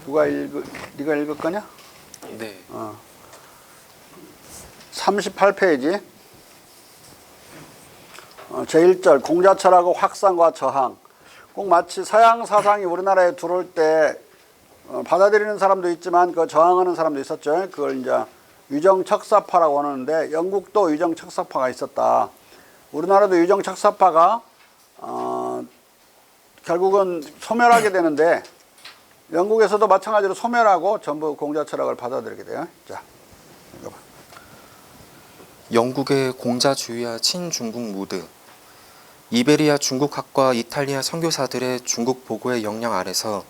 네가 읽을 거냐? 네. 38페이지. 제1절 공자철하고 확산과 저항. 꼭 마치 서양 사상이 우리나라에 들어올 때 받아들이는 사람도 있지만 그 저항하는 사람도 있었죠. 그걸 이제 유정척사파라고 하는데 영국도 유정척사파가 있었다. 우리나라도 유정척사파가 결국은 소멸하게 되는데 영국에서도 마찬가지로 소멸하고 전부 공자철학을 받아들이게 돼요. 자, 읽어봐. 영국의 공자주의와 친중국 모드. 이베리아 중국학과 이탈리아 선교사들의 중국 보고의 영향 아래서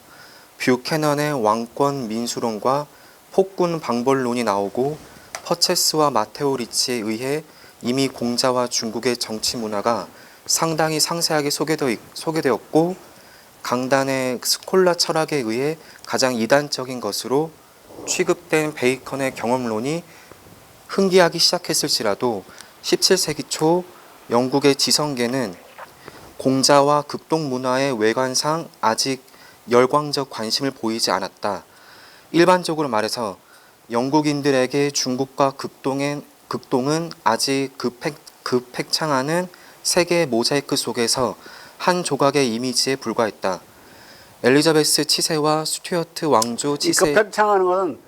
뷰캐넌의 왕권 민수론과 폭군 방벌론이 나오고 퍼체스와 마테오 리치에 의해 이미 공자와 중국의 정치 문화가 상당히 상세하게 소개되었고 강단의 스콜라 철학에 의해 가장 이단적인 것으로 취급된 베이컨의 경험론이 흥기하기 시작했을지라도 17세기 초 영국의 지성계는 공자와 극동 문화의 외관상 아직 열광적 관심을 보이지 않았다. 일반적으로 말해서 영국인들에게 중국과 극동은 아직 팽창하는 세계의 모자이크 속에서 한 조각의 이미지에 불과했다. 엘리자베스 치세와 스튜어트 왕조 치세. 이 팽창하는 것은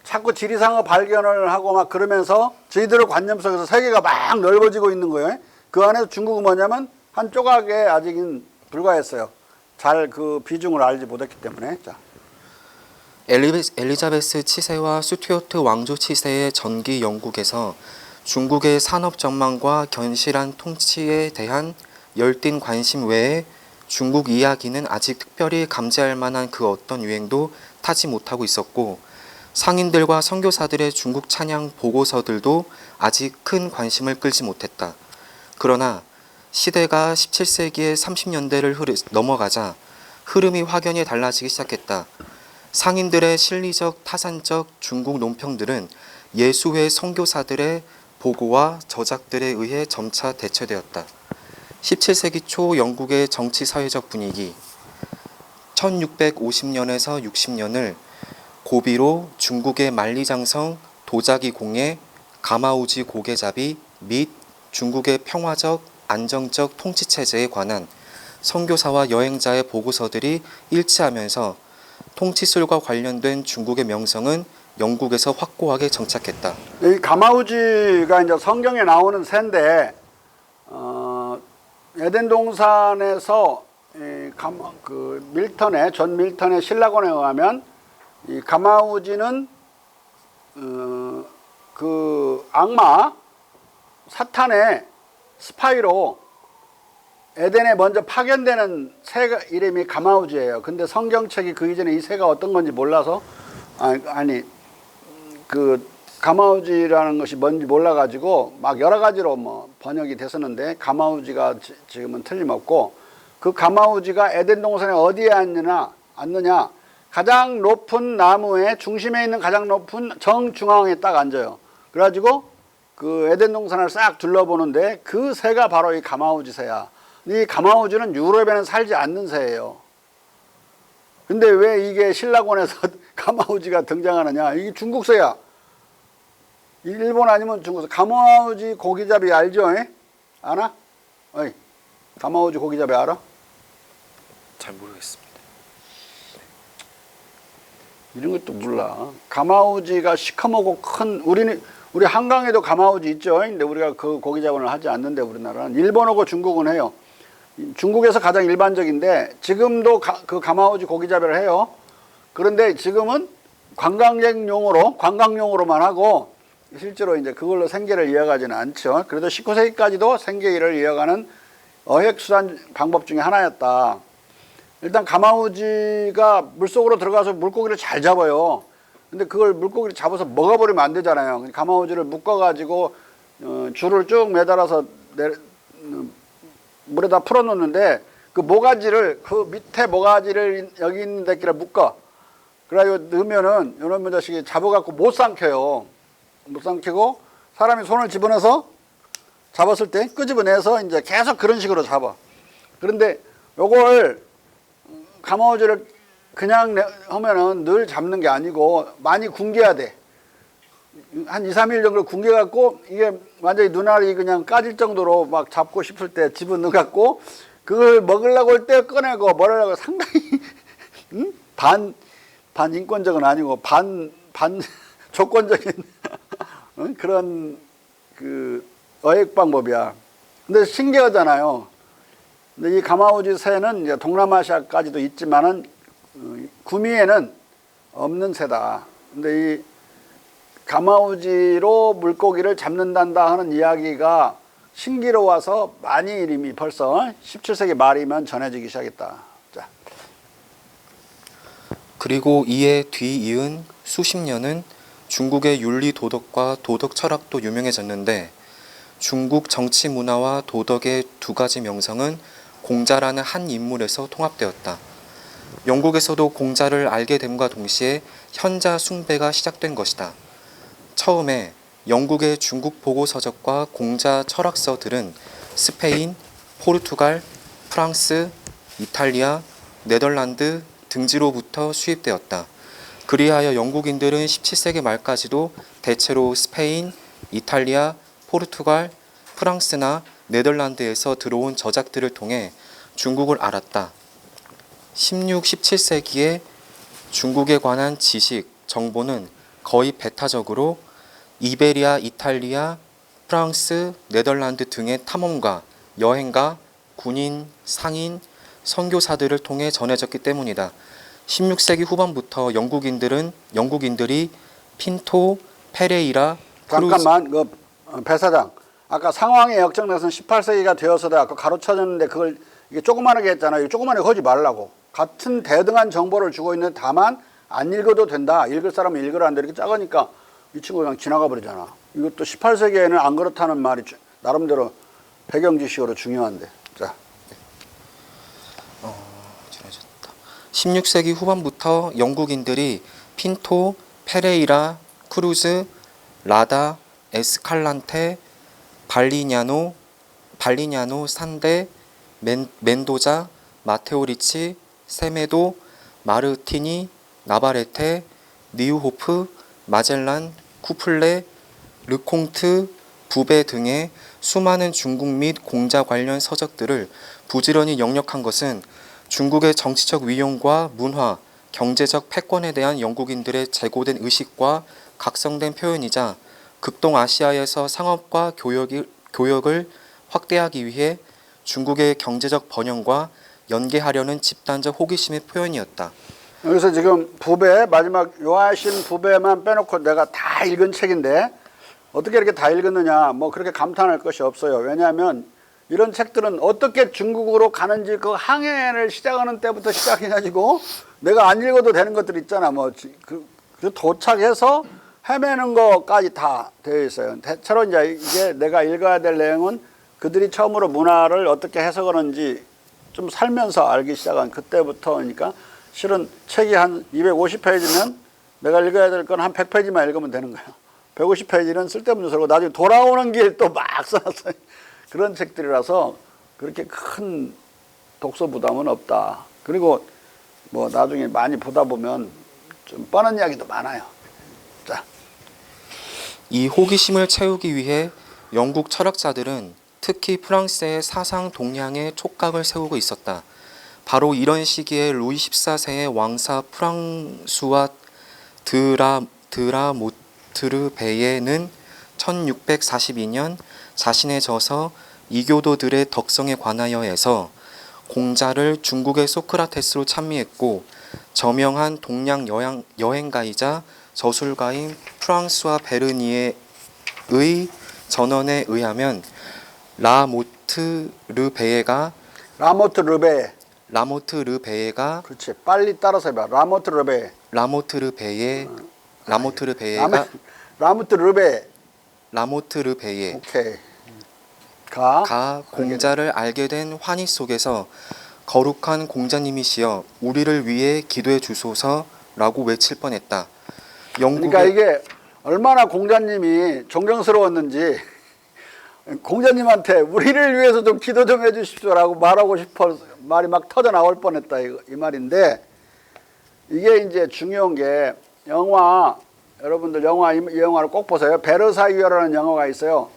자꾸 지리상의 발견을 하고 막 그러면서 저희들의 관념 속에서 세계가 막 넓어지고 있는 거예요. 그 안에서 중국은 뭐냐면 한 조각에 아직은 불과했어요. 잘 그 비중을 알지 못했기 때문에. 자. 엘리자베스 치세와 스튜어트 왕조 치세의 전기 영국에서 중국의 산업 전망과 견실한 통치에 대한 열띤 관심 외에 중국 이야기는 아직 특별히 감지할 만한 그 어떤 유행도 타지 못하고 있었고 상인들과 선교사들의 중국 찬양 보고서들도 아직 큰 관심을 끌지 못했다. 그러나 시대가 17세기의 30년대를 넘어가자 흐름이 확연히 달라지기 시작했다. 상인들의 실리적 타산적 중국 논평들은 예수회 선교사들의 보고와 저작들에 의해 점차 대체되었다. 17세기 초 영국의 정치 사회적 분위기 1650년에서 60년을 고비로 중국의 만리장성 도자기 공예, 가마우지 고개잡이 및 중국의 평화적 안정적 통치체제에 관한 선교사와 여행자의 보고서들이 일치하면서 통치술과 관련된 중국의 명성은 영국에서 확고하게 정착했다. 이 가마우지가 이제 성경에 나오는 새인데 에덴 동산에서 존 밀턴의 신라권에 의하면 이 가마우지는 그 악마 사탄의 스파이로 에덴에 먼저 파견되는 새가 이름이 가마우지예요. 근데 성경책이 그 이전에 이 새가 어떤 건지 몰라서 그 가마우지라는 것이 뭔지 몰라가지고 막 여러 가지로 뭐 번역이 됐었는데 가마우지가 지금은 틀림없고 그 가마우지가 에덴 동산에 어디에 앉느냐 가장 높은 나무의 중심에 있는 가장 높은 정중앙에 딱 앉아요. 그래가지고 그 에덴 동산을 싹 둘러보는데 그 새가 바로 이 가마우지 새야. 이 가마우지는 유럽에는 살지 않는 새예요. 근데 왜 이게 신라권에서 가마우지가 등장하느냐? 이게 중국 새야. 일본 아니면 중국 새. 가마우지 고기잡이 알죠? 아나? 어이, 가마우지 고기잡이 알아? 잘 모르겠습니다. 이런 것도 몰라. 가마우지가 시커멓고 큰 우리 한강에도 가마우지 있죠. 근데 우리가 그 고기 잡원을 하지 않는데 우리나라는 일본하고 중국은 해요. 중국에서 가장 일반적인데 지금도 그 가마우지 고기 잡이를 해요. 그런데 지금은 관광용으로만 하고 실제로 이제 그걸로 생계를 이어가지는 않죠. 그래도 19세기까지도 생계를 이어가는 어획수단 방법 중에 하나였다. 일단 가마우지가 물속으로 들어가서 물고기를 잘 잡아요. 근데 그걸 물고기를 잡아서 먹어버리면 안 되잖아요. 가마우지를 묶어가지고 줄을 쭉 매달아서 물에다 풀어놓는데 그 밑에 모가지를 여기 있는 데끼리 묶어. 그래가지고 넣으면은 이런 자식이 잡아갖고 못 삼켜요. 못 삼키고 사람이 손을 집어넣어서 잡았을 때 끄집어내서 이제 계속 그런 식으로 잡아. 그런데 요걸 가마우지를 그냥 하면은 늘 잡는 게 아니고 많이 굶겨야 돼. 한 2, 3일 정도 굶겨갖고 이게 완전히 눈알이 그냥 까질 정도로 막 잡고 싶을 때 집어넣어갖고 그걸 먹으려고 할 때 꺼내고 뭐라고 상당히 응? 반 인권적은 아니고 반 조건적인 응? 그런 그 어획 방법이야. 근데 신기하잖아요. 근데 이 가마우지 새는 이제 동남아시아까지도 있지만은 구미에는 없는 새다. 근데 이 가마우지로 물고기를 잡는단다 하는 이야기가 신기로워서 많이 이름이 벌써 17세기 말이면 전해지기 시작했다. 자. 그리고 이에 뒤이은 수십 년은 중국의 윤리 도덕과 도덕 철학도 유명해졌는데 중국 정치 문화와 도덕의 두 가지 명성은 공자라는 한 인물에서 통합되었다. 영국에서도 공자를 알게 됨과 동시에 현자 숭배가 시작된 것이다. 처음에 영국의 중국 보고서적과 공자 철학서들은 스페인, 포르투갈, 프랑스, 이탈리아, 네덜란드 등지로부터 수입되었다. 그리하여 영국인들은 17세기 말까지도 대체로 스페인, 이탈리아, 포르투갈, 프랑스나 네덜란드에서 들어온 저작들을 통해 중국을 알았다. 16, 17세기에 중국에 관한 지식, 정보는 거의 배타적으로 이베리아, 이탈리아, 프랑스, 네덜란드 등의 탐험가, 여행가, 군인, 상인, 선교사들을 통해 전해졌기 때문이다. 16세기 후반부터 영국인들이 핀토, 페레이라, 잠깐만 배 사장 아까 상황이 역정돼서 18세기가 되어서다 아까 가로쳐졌는데 그걸 이게 조그만하게 했잖아요. 조그만하게 하지 말라고. 같은 대등한 정보를 주고 있는데 다만 안 읽어도 된다. 읽을 사람은 읽으라는데 이렇게 작으니까 이 친구가 그냥 지나가 버리잖아. 이것도 18세기에는 안 그렇다는 말이 나름대로 배경지식으로 중요한데. 자. 16세기 후반부터 영국인들이 핀토, 페레이라, 크루즈, 라다, 에스칼란테, 발리냐노, 산데, 멘도자, 마테오 리치, 세메도, 마르티니, 나바레테, 니우호프, 마젤란, 쿠플레, 르콩트, 부베 등의 수많은 중국 및 공자 관련 서적들을 부지런히 영역한 것은 중국의 정치적 위용과 문화, 경제적 패권에 대한 영국인들의 재고된 의식과 각성된 표현이자 극동아시아에서 상업과 교역을 확대하기 위해 중국의 경제적 번영과 연계하려는 집단적 호기심의 표현이었다. 여기서 지금 부배 마지막 요하신 부배만 빼놓고 내가 다 읽은 책인데 어떻게 이렇게 다 읽었느냐 뭐 그렇게 감탄할 것이 없어요. 왜냐하면 이런 책들은 어떻게 중국으로 가는지 그 항해를 시작하는 때부터 시작해가지고 내가 안 읽어도 되는 것들 있잖아. 뭐 그 도착해서 헤매는 것까지 다 되어 있어요. 대체로 이제 이게 내가 읽어야 될 내용은 그들이 처음으로 문화를 어떻게 해석하는지 좀 살면서 알기 시작한 그때부터니까 실은 책이 한 250페이지면 내가 읽어야 될 건 한 100페이지만 읽으면 되는 거예요. 150페이지는 쓸데없는 소리고 나중에 돌아오는 길 또 막 써놨어요. 그런 책들이라서 그렇게 큰 독서 부담은 없다. 그리고 뭐 나중에 많이 보다 보면 좀 뻔한 이야기도 많아요. 자. 이 호기심을 채우기 위해 영국 철학자들은 특히 프랑스의 사상 동향에 촉각을 세우고 있었다. 바로 이런 시기에 루이 14세의 왕사 프랑수와 드라모트르베예는 1642년 자신의 저서 이교도들의 덕성에 관하여에서 공자를 중국의 소크라테스로 찬미했고 저명한 동양 여행가이자 저술가인 프랑스와 베르니에의 전언에 의하면 라모트르베예가 그렇지. 빨리 따라서 해봐. 라모트르베예 오케이. 공자를 알게 된 환희 속에서 거룩한 공자님이시여 우리를 위해 기도해 주소서라고 외칠 뻔했다. 그러니까 이게 얼마나 공자님이 존경스러웠는지 공자님한테 우리를 위해서 좀 기도 좀 해주십시오라고 말하고 싶어 말이 막 터져 나올 뻔했다 이 말인데 이게 이제 중요한 게 영화, 여러분들 영화, 이 영화를 꼭 보세요. 베르사유라는 영화가 있어요.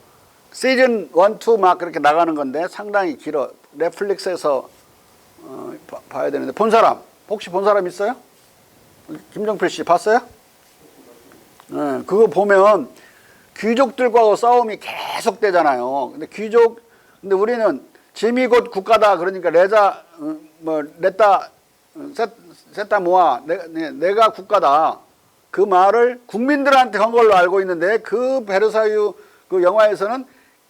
시즌 1, 2 막 그렇게 나가는 건데 상당히 길어. 넷플릭스에서 봐야 되는데 본 사람 혹시 본 사람 있어요? 김정필 씨 봤어요? 네, 그거 보면 귀족들과 싸움이 계속 되잖아요. 근데 우리는 짐이 곧 국가다 그러니까 세타 모아 내가 국가다 그 말을 국민들한테 한 걸로 알고 있는데 그 베르사유 그 영화에서는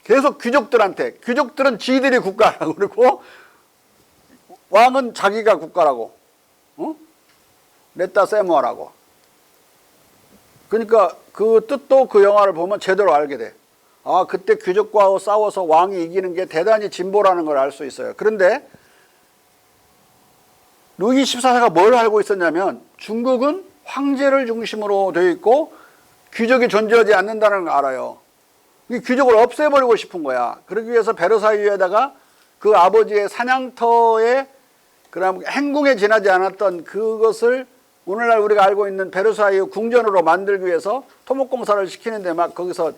계속 귀족들은 지들이 국가라고 그러고 왕은 자기가 국가라고, 냈다 세모아라고. 그러니까 그 뜻도 그 영화를 보면 제대로 알게 돼. 아, 그때 귀족과 싸워서 왕이 이기는 게 대단히 진보라는 걸 알 수 있어요. 그런데 루이 14세가 뭘 알고 있었냐면 중국은 황제를 중심으로 되어 있고 귀족이 존재하지 않는다는 걸 알아요. 이 귀족을 없애버리고 싶은 거야. 그러기 위해서 베르사유에다가 그 아버지의 사냥터에 그럼 행궁에 지나지 않았던 그것을 오늘날 우리가 알고 있는 베르사유 궁전으로 만들기 위해서 토목공사를 시키는데 막 거기서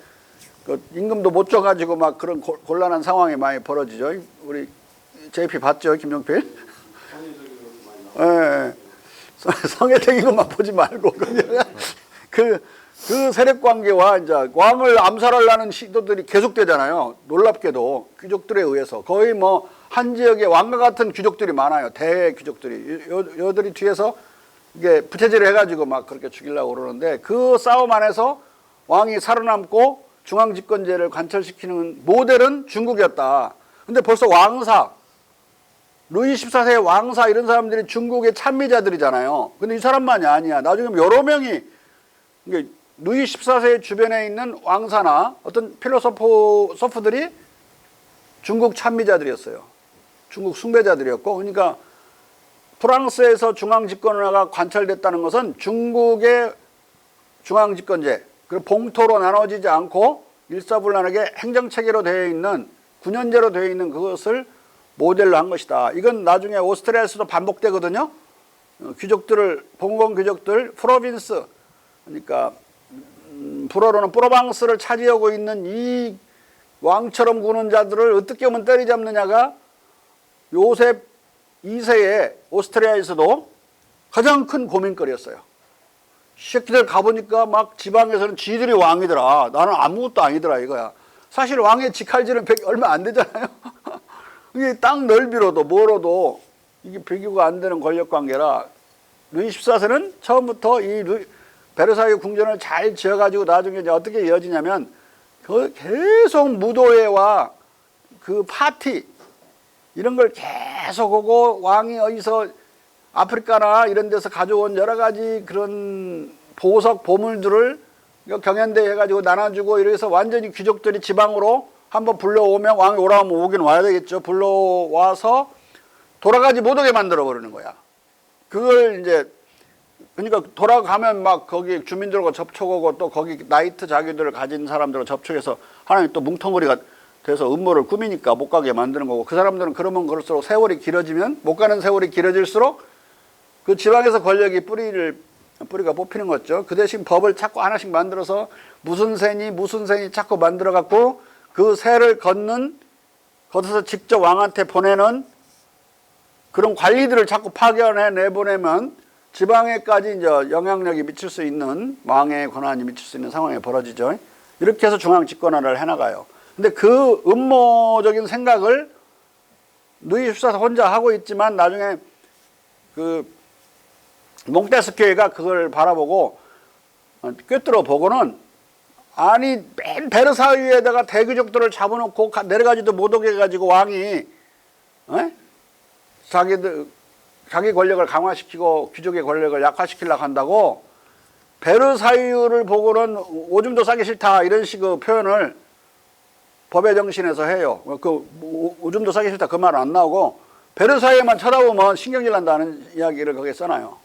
그 임금도 못 줘가지고 막 그런 곤란한 상황이 많이 벌어지죠. 우리 JP 봤죠, 김정필? 예. 성혜택 이것만 보지 말고 그냥 그 세력 관계와 이제 왕을 암살하려는 시도들이 계속되잖아요. 놀랍게도 귀족들에 의해서 거의 뭐 한 지역에 왕과 같은 귀족들이 많아요. 대 귀족들이 여들이 뒤에서 이게 부채질을 해가지고 막 그렇게 죽이려고 그러는데 그 싸움 안에서 왕이 살아남고 중앙집권제를 관철시키는 모델은 중국이었다. 근데 벌써 왕사, 루이 14세의 왕사 이런 사람들이 중국의 찬미자들이잖아요. 근데 이 사람만이 아니야. 나중에 여러 명이 루이 14세 주변에 있는 왕사나 어떤 필로소프들이 중국 찬미자들이었어요. 중국 숭배자들이었고, 그러니까 프랑스에서 중앙집권화가 관철됐다는 것은 중국의 중앙집권제, 그리고 봉토로 나눠지지 않고 일사불란하게 행정체계로 되어 있는, 군연제로 되어 있는 그것을 모델로 한 것이다. 이건 나중에 오스트리아에서도 반복되거든요. 봉건 귀족들, 프로빈스, 그러니까 불어로는 프로방스를 차지하고 있는 이 왕처럼 구는 자들을 어떻게 하면 때리잡느냐가 요셉 2세의 오스트리아에서도 가장 큰 고민거리였어요. 새끼들 가보니까 막 지방에서는 지들이 왕이더라. 나는 아무것도 아니더라 이거야. 사실 왕의 직할지는 얼마 안 되잖아요. 이게 땅 넓이로도 뭐로도 이게 비교가 안 되는 권력관계라 루이 14세는 처음부터 이 베르사유 궁전을 잘 지어가지고 나중에 이제 어떻게 이어지냐면 그 계속 무도회와 그 파티 이런 걸 계속 하고 왕이 어디서 아프리카나 이런 데서 가져온 여러 가지 그런 보석 보물들을 경연대회 해가지고 나눠주고 이래서 완전히 귀족들이 지방으로 한번 불러오면 왕이 오라면 오긴 와야 되겠죠. 불러와서 돌아가지 못하게 만들어 버리는 거야. 그걸 이제 그러니까 돌아가면 막 거기 주민들과 접촉하고 또 거기 나이트 자기들을 가진 사람들과 접촉해서 하나님 또 뭉텅거리가 돼서 음모를 꾸미니까 못 가게 만드는 거고 그 사람들은 그러면 그럴수록 세월이 길어지면 못 가는 세월이 길어질수록 그 지방에서 권력이 뿌리가 뽑히는 거죠. 그 대신 법을 자꾸 하나씩 만들어서 무슨 세니 자꾸 만들어 갖고 그 세를 걷어서 직접 왕한테 보내는 그런 관리들을 자꾸 파견해 내보내면 지방에까지 이제 영향력이 미칠 수 있는 왕의 권한이 미칠 수 있는 상황이 벌어지죠. 이렇게 해서 중앙 집권화를 해나가요. 근데 그 음모적인 생각을 루이 14세 혼자 하고 있지만 나중에 그 몽테스키에가 그걸 바라보고 꿰뚫어 보고는 아니 맨 베르사유에다가 대귀족들을 잡아놓고 내려가지도 못하게 해가지고 왕이 자기 권력을 강화시키고 귀족의 권력을 약화시키려고 한다고 베르사유를 보고는 오줌도 싸기 싫다 이런 식의 표현을 법의 정신에서 해요. 그 오줌도 싸기 싫다 그 말은 안 나오고 베르사유만 쳐다보면 신경질 난다는 이야기를 거기에 써놔요.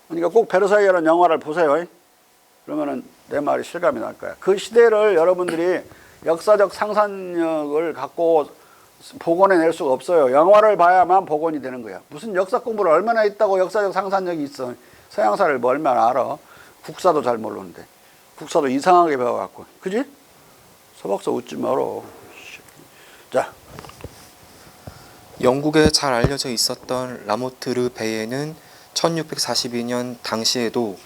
그러니까 꼭 베르사유라는 영화를 보세요. 그러면은 내 말이 실감이 날 거야. 그 시대를 여러분들이 역사적 상상력을 갖고 복원해낼 수가 없어요. 영화를 봐야만 복원이 되는 거야. 무슨 역사 공부를 얼마나 했다고 역사적 상상력이 있어. 서양사를 뭐 얼마나 알아. 국사도 잘 모르는데. 국사도 이상하게 배워갖고. 그지? 서박사 웃지 말어. 자, 영국에 잘 알려져 있었던 라모트 르 베예는 1642년 당시에도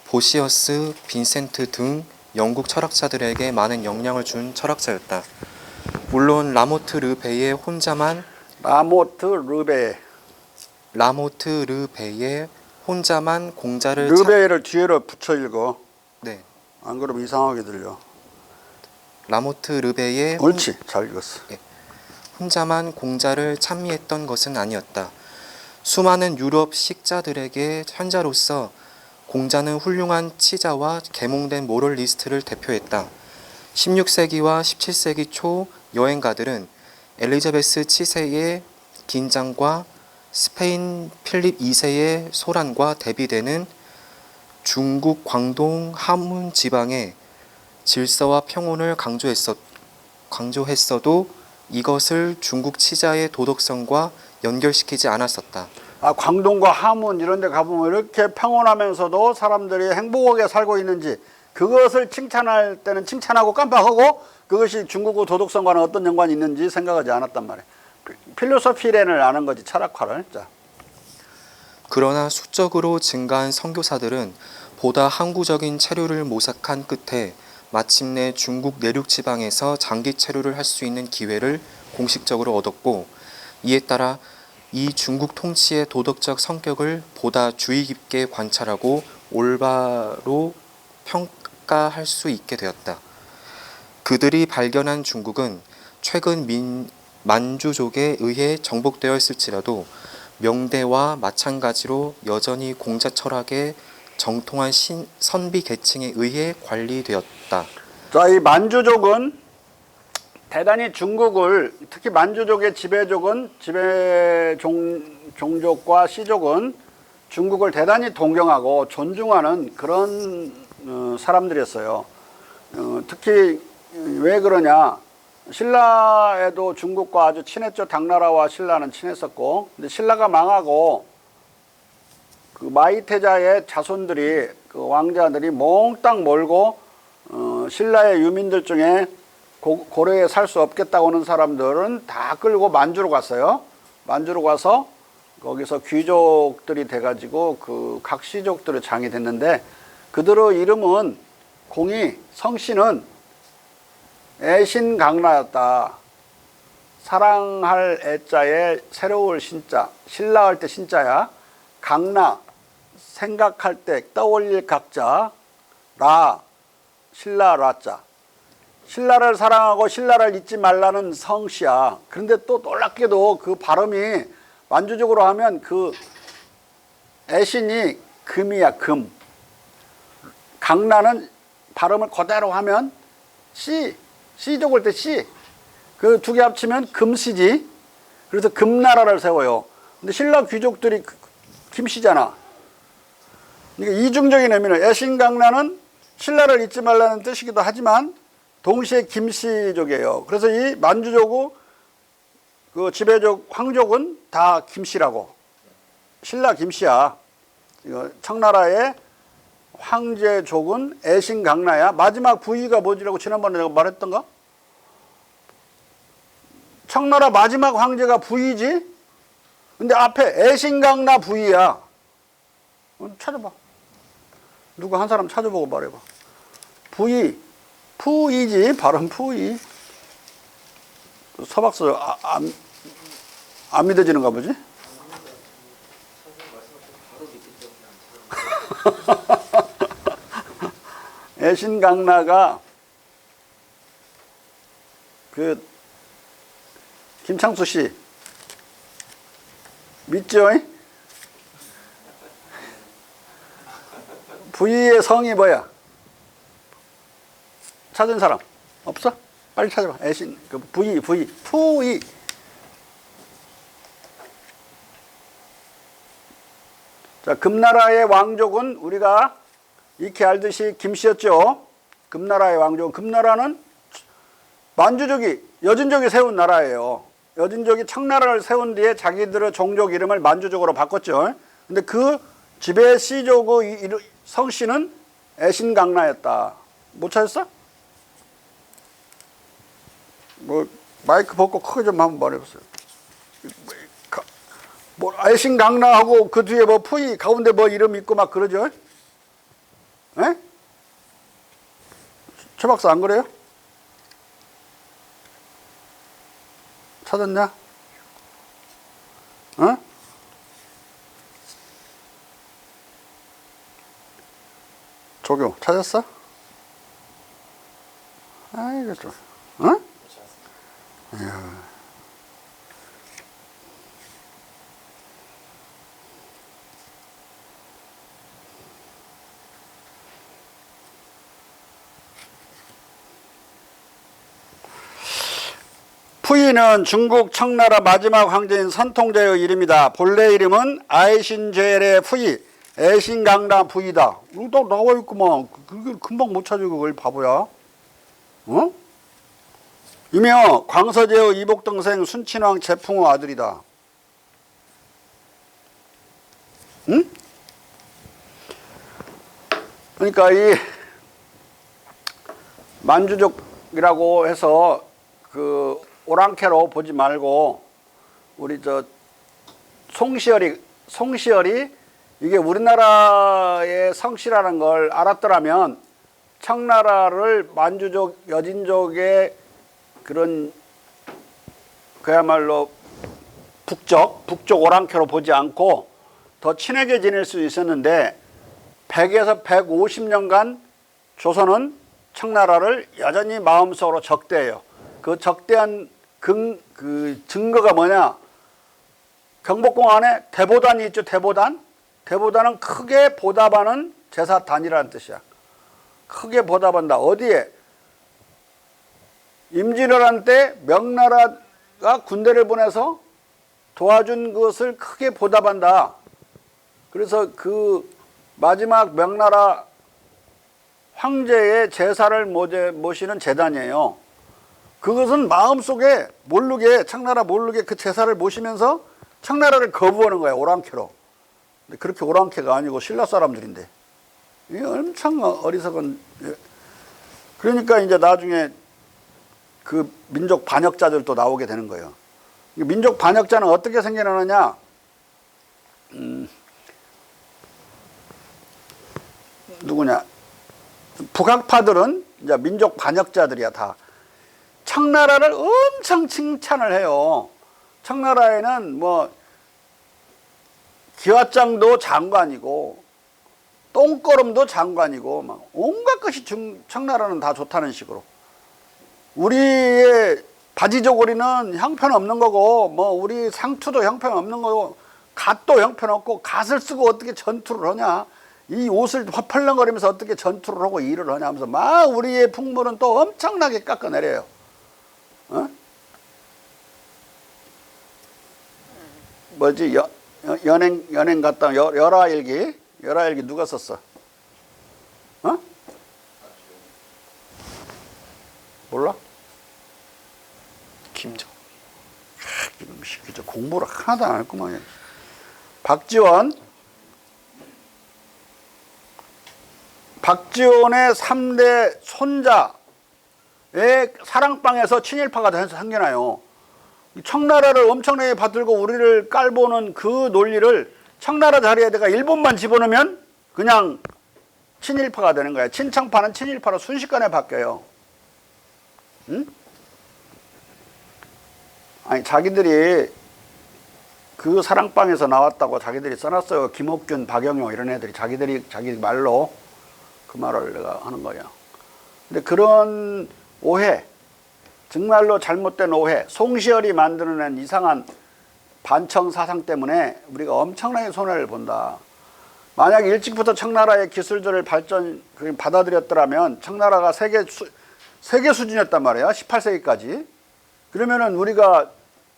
보시어스, 빈센트 등 영국 철학자들에게 많은 영향을 준 철학자였다. 물론 라모트 르 베예 혼자만 라모트 르베예 공자를 르베예를 뒤에로 붙여 읽어. 네. 안 그러면 이상하게 들려. 라모트 르 베예 옳지, 잘 읽었어. 혼자만 공자를 찬미했던 것은 아니었다. 수많은 유럽 식자들에게 현자로서 공자는 훌륭한 치자와 계몽된 모럴리스트를 대표했다. 16세기와 17세기 초 여행가들은 엘리자베스 치세의 긴장과 스페인 필립 2세의 소란과 대비되는 중국 광동 함문 지방의 질서와 평온을 강조했어도 이것을 중국 치자의 도덕성과 연결시키지 않았었다. 광동과 함은 이런 데 가보면 이렇게 평온하면서도 사람들이 행복하게 살고 있는지 그것을 칭찬할 때는 칭찬하고 깜빡하고 그것이 중국의 도덕성과는 어떤 연관이 있는지 생각하지 않았단 말이에요. 필로소피렌을 아는 거지, 철학화를. 자. 그러나 수적으로 증가한 선교사들은 보다 항구적인 체류를 모색한 끝에 마침내 중국 내륙 지방에서 장기 체류를 할 수 있는 기회를 공식적으로 얻었고, 이에 따라 이 중국 통치의 도덕적 성격을 보다 주의 깊게 관찰하고 올바로 평가할 수 있게 되었다. 그들이 발견한 중국은 최근 만주족에 의해 정복되었을지라도 명대와 마찬가지로 여전히 공자 철학에 정통한 선비 계층에 의해 관리되었다. 자, 이 만주족은 대단히 중국을, 특히 만주족의 종족과 시족은 중국을 대단히 동경하고 존중하는 그런 사람들이었어요. 특히 왜 그러냐? 신라에도 중국과 아주 친했죠. 당나라와 신라는 친했었고, 근데 신라가 망하고 그 마이태자의 자손들이, 그 왕자들이 몽땅 몰고 신라의 유민들 중에 고려에 살 수 없겠다고 하는 사람들은 다 끌고 만주로 갔어요. 만주로 가서 거기서 귀족들이 돼가지고 그 각 시족들의 장이 됐는데, 그들의 이름은 성씨는 애신강나였다. 사랑할 애자에 새로울 신자, 신라할 때 신자야. 강나, 생각할 때 떠올릴 각자, 신라 라자. 신라를 사랑하고 신라를 잊지 말라는 성씨야. 그런데 또 놀랍게도 그 발음이 만주적으로 하면 그 애신이 금이야, 금. 강나는 발음을 그대로 하면 시족을 때 시. 그 두 개 합치면 금시지. 그래서 금나라를 세워요. 근데 신라 귀족들이 김씨잖아. 그러니까 이중적인 의미는 애신강나는 신라를 잊지 말라는 뜻이기도 하지만 동시에 김씨족이에요. 그래서 이 만주족의 그 지배족 황족은 다 김씨라고. 신라 김씨야. 이거 청나라의 황제족은 애신강나야. 마지막 부위가 뭐지라고 지난번에 내가 말했던가? 청나라 마지막 황제가 부위지? 근데 앞에 애신강나 부위야. 찾아봐. 누구 한 사람 찾아보고 말해봐. 푸이지. 발음 푸이. 서박사 안 믿어지는가 보지? 애신강나가 그 김창수 씨 믿죠? 부위의 성이 뭐야? 찾은 사람 없어? 빨리 찾아봐. 애신 그 부위 푸이. 자, 금나라의 왕족은 우리가 익히 알듯이 김씨였죠. 금나라의 왕족은, 금나라는 만주족이, 여진족이 세운 나라예요. 여진족이 청나라를 세운 뒤에 자기들의 종족 이름을 만주족으로 바꿨죠. 근데 그 지배 시족의 성씨는 애신강라였다. 못 찾았어? 뭐 마이크 벗고 크게 좀 한번 말해보세요. 뭐 애신강라하고 그 뒤에 뭐 푸이 가운데 뭐 이름 있고 막 그러죠. 에? 최 박사 안 그래요? 찾았냐? 어? 조교 찾았어? 아이고 좀, 어? 이야. 푸이는 중국 청나라 마지막 황제인 선통제의 이름이다. 본래 이름은 아이신제레 푸이, 애신강라 푸이다. 딱 나와 있구만. 그게 금방 못 찾아 그걸 바보야. 어? 이며 광서제의 이복 동생 순친왕 제풍의 아들이다. 응? 그러니까 이 만주족이라고 해서 그 오랑캐로 보지 말고 우리 저 송시열이 이게 우리나라의 성씨라는 걸 알았더라면 청나라를 만주족 여진족의 그런 그야말로 북쪽 오랑캐로 보지 않고 더 친하게 지낼 수 있었는데 100에서 150년간 조선은 청나라를 여전히 마음속으로 적대해요. 그 적대한 그 증거가 뭐냐? 경복궁 안에 대보단이 있죠. 대보단. 대보단은 크게 보답하는 제사단이라는 뜻이야. 크게 보답한다. 어디에? 임진왜란 때 명나라가 군대를 보내서 도와준 것을 크게 보답한다. 그래서 그 마지막 명나라 황제의 제사를 모시는 제단이에요. 그것은 마음속에 모르게 청나라 모르게 그 제사를 모시면서 청나라를 거부하는 거야. 오랑캐로. 근데 그렇게 오랑캐가 아니고 신라 사람들인데 이게 엄청 어리석은. 그러니까 이제 나중에 그 민족 반역자들도 나오게 되는 거예요. 민족 반역자는 어떻게 생겨나느냐? 누구냐? 북악파들은 이제 민족 반역자들이야 다. 청나라를 엄청 칭찬을 해요. 청나라에는 뭐 기와장도 장관이고 똥거름도 장관이고 막 온갖 것이 청나라는 다 좋다는 식으로. 우리의 바지 저고리는 형편없는 거고 뭐 우리 상투도 형편없는 거고 갓도 형편없고 갓을 쓰고 어떻게 전투를 하냐. 이 옷을 펄렁거리면서 어떻게 전투를 하고 일을 하냐 하면서 막 우리의 풍물은 또 엄청나게 깎아내려요. 어? 뭐지? 연행 갔다 열하일기 누가 썼어? 어? 몰라? 김정. 이놈 새끼 저 공부를 하나도 안 했구만. 박지원의 3대 손자의 사랑방에서 친일파가 생겨나요. 청나라를 엄청나게 받들고 우리를 깔보는 그 논리를 청나라 자리에다가 일본만 집어넣으면 그냥 친일파가 되는 거야. 친청파는 친일파로 순식간에 바뀌어요. 응? 아니 자기들이 그 사랑방에서 나왔다고 자기들이 써놨어요. 김옥균, 박영용 이런 애들이 자기 말로 그 말을 내가 하는 거야. 근데 그런 오해, 정말로 잘못된 오해, 송시열이 만들어낸 이상한 반청 사상 때문에 우리가 엄청나게 손해를 본다. 만약 일찍부터 청나라의 기술들을 받아들였더라면 청나라가 세계 수준이었단 말이야. 18세기까지. 그러면은 우리가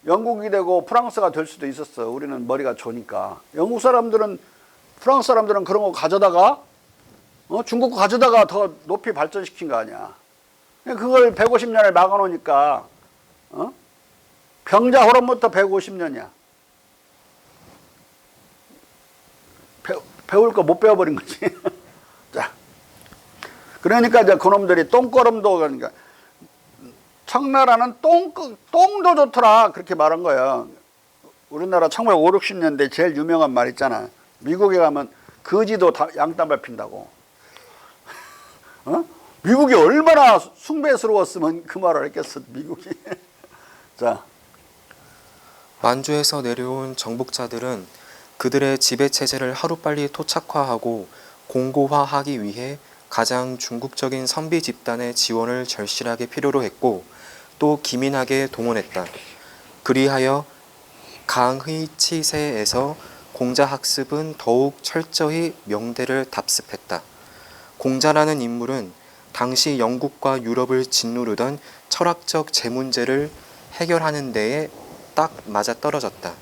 영국이 되고 프랑스가 될 수도 있었어. 우리는 머리가 좋으니까. 프랑스 사람들은 그런 거 가져다가 중국 거 가져다가 더 높이 발전시킨 거 아니야. 그걸 150년을 막아놓으니까 병자호론부터 150년이야. 배울 거 못 배워버린 거지. 자, 그러니까 이제 그놈들이 똥거름도, 그러니까 청나라는 똥도 좋더라 그렇게 말한 거예요. 우리나라 1950, 60년대 제일 유명한 말 있잖아. 미국에 가면 거지도 양땀을 핀다고. 어? 미국이 얼마나 숭배스러웠으면 그 말을 했겠어, 미국이. 자, 만주에서 내려온 정복자들은 그들의 지배체제를 하루빨리 토착화하고 공고화하기 위해 가장 중국적인 선비 집단의 지원을 절실하게 필요로 했고 또 기민하게 동원했다. 그리하여 강의치세에서 공자학습은 더욱 철저히 명대를 답습했다. 공자라는 인물은 당시 영국과 유럽을 짓누르던 철학적 재문제를 해결하는 데에 딱 맞아떨어졌다.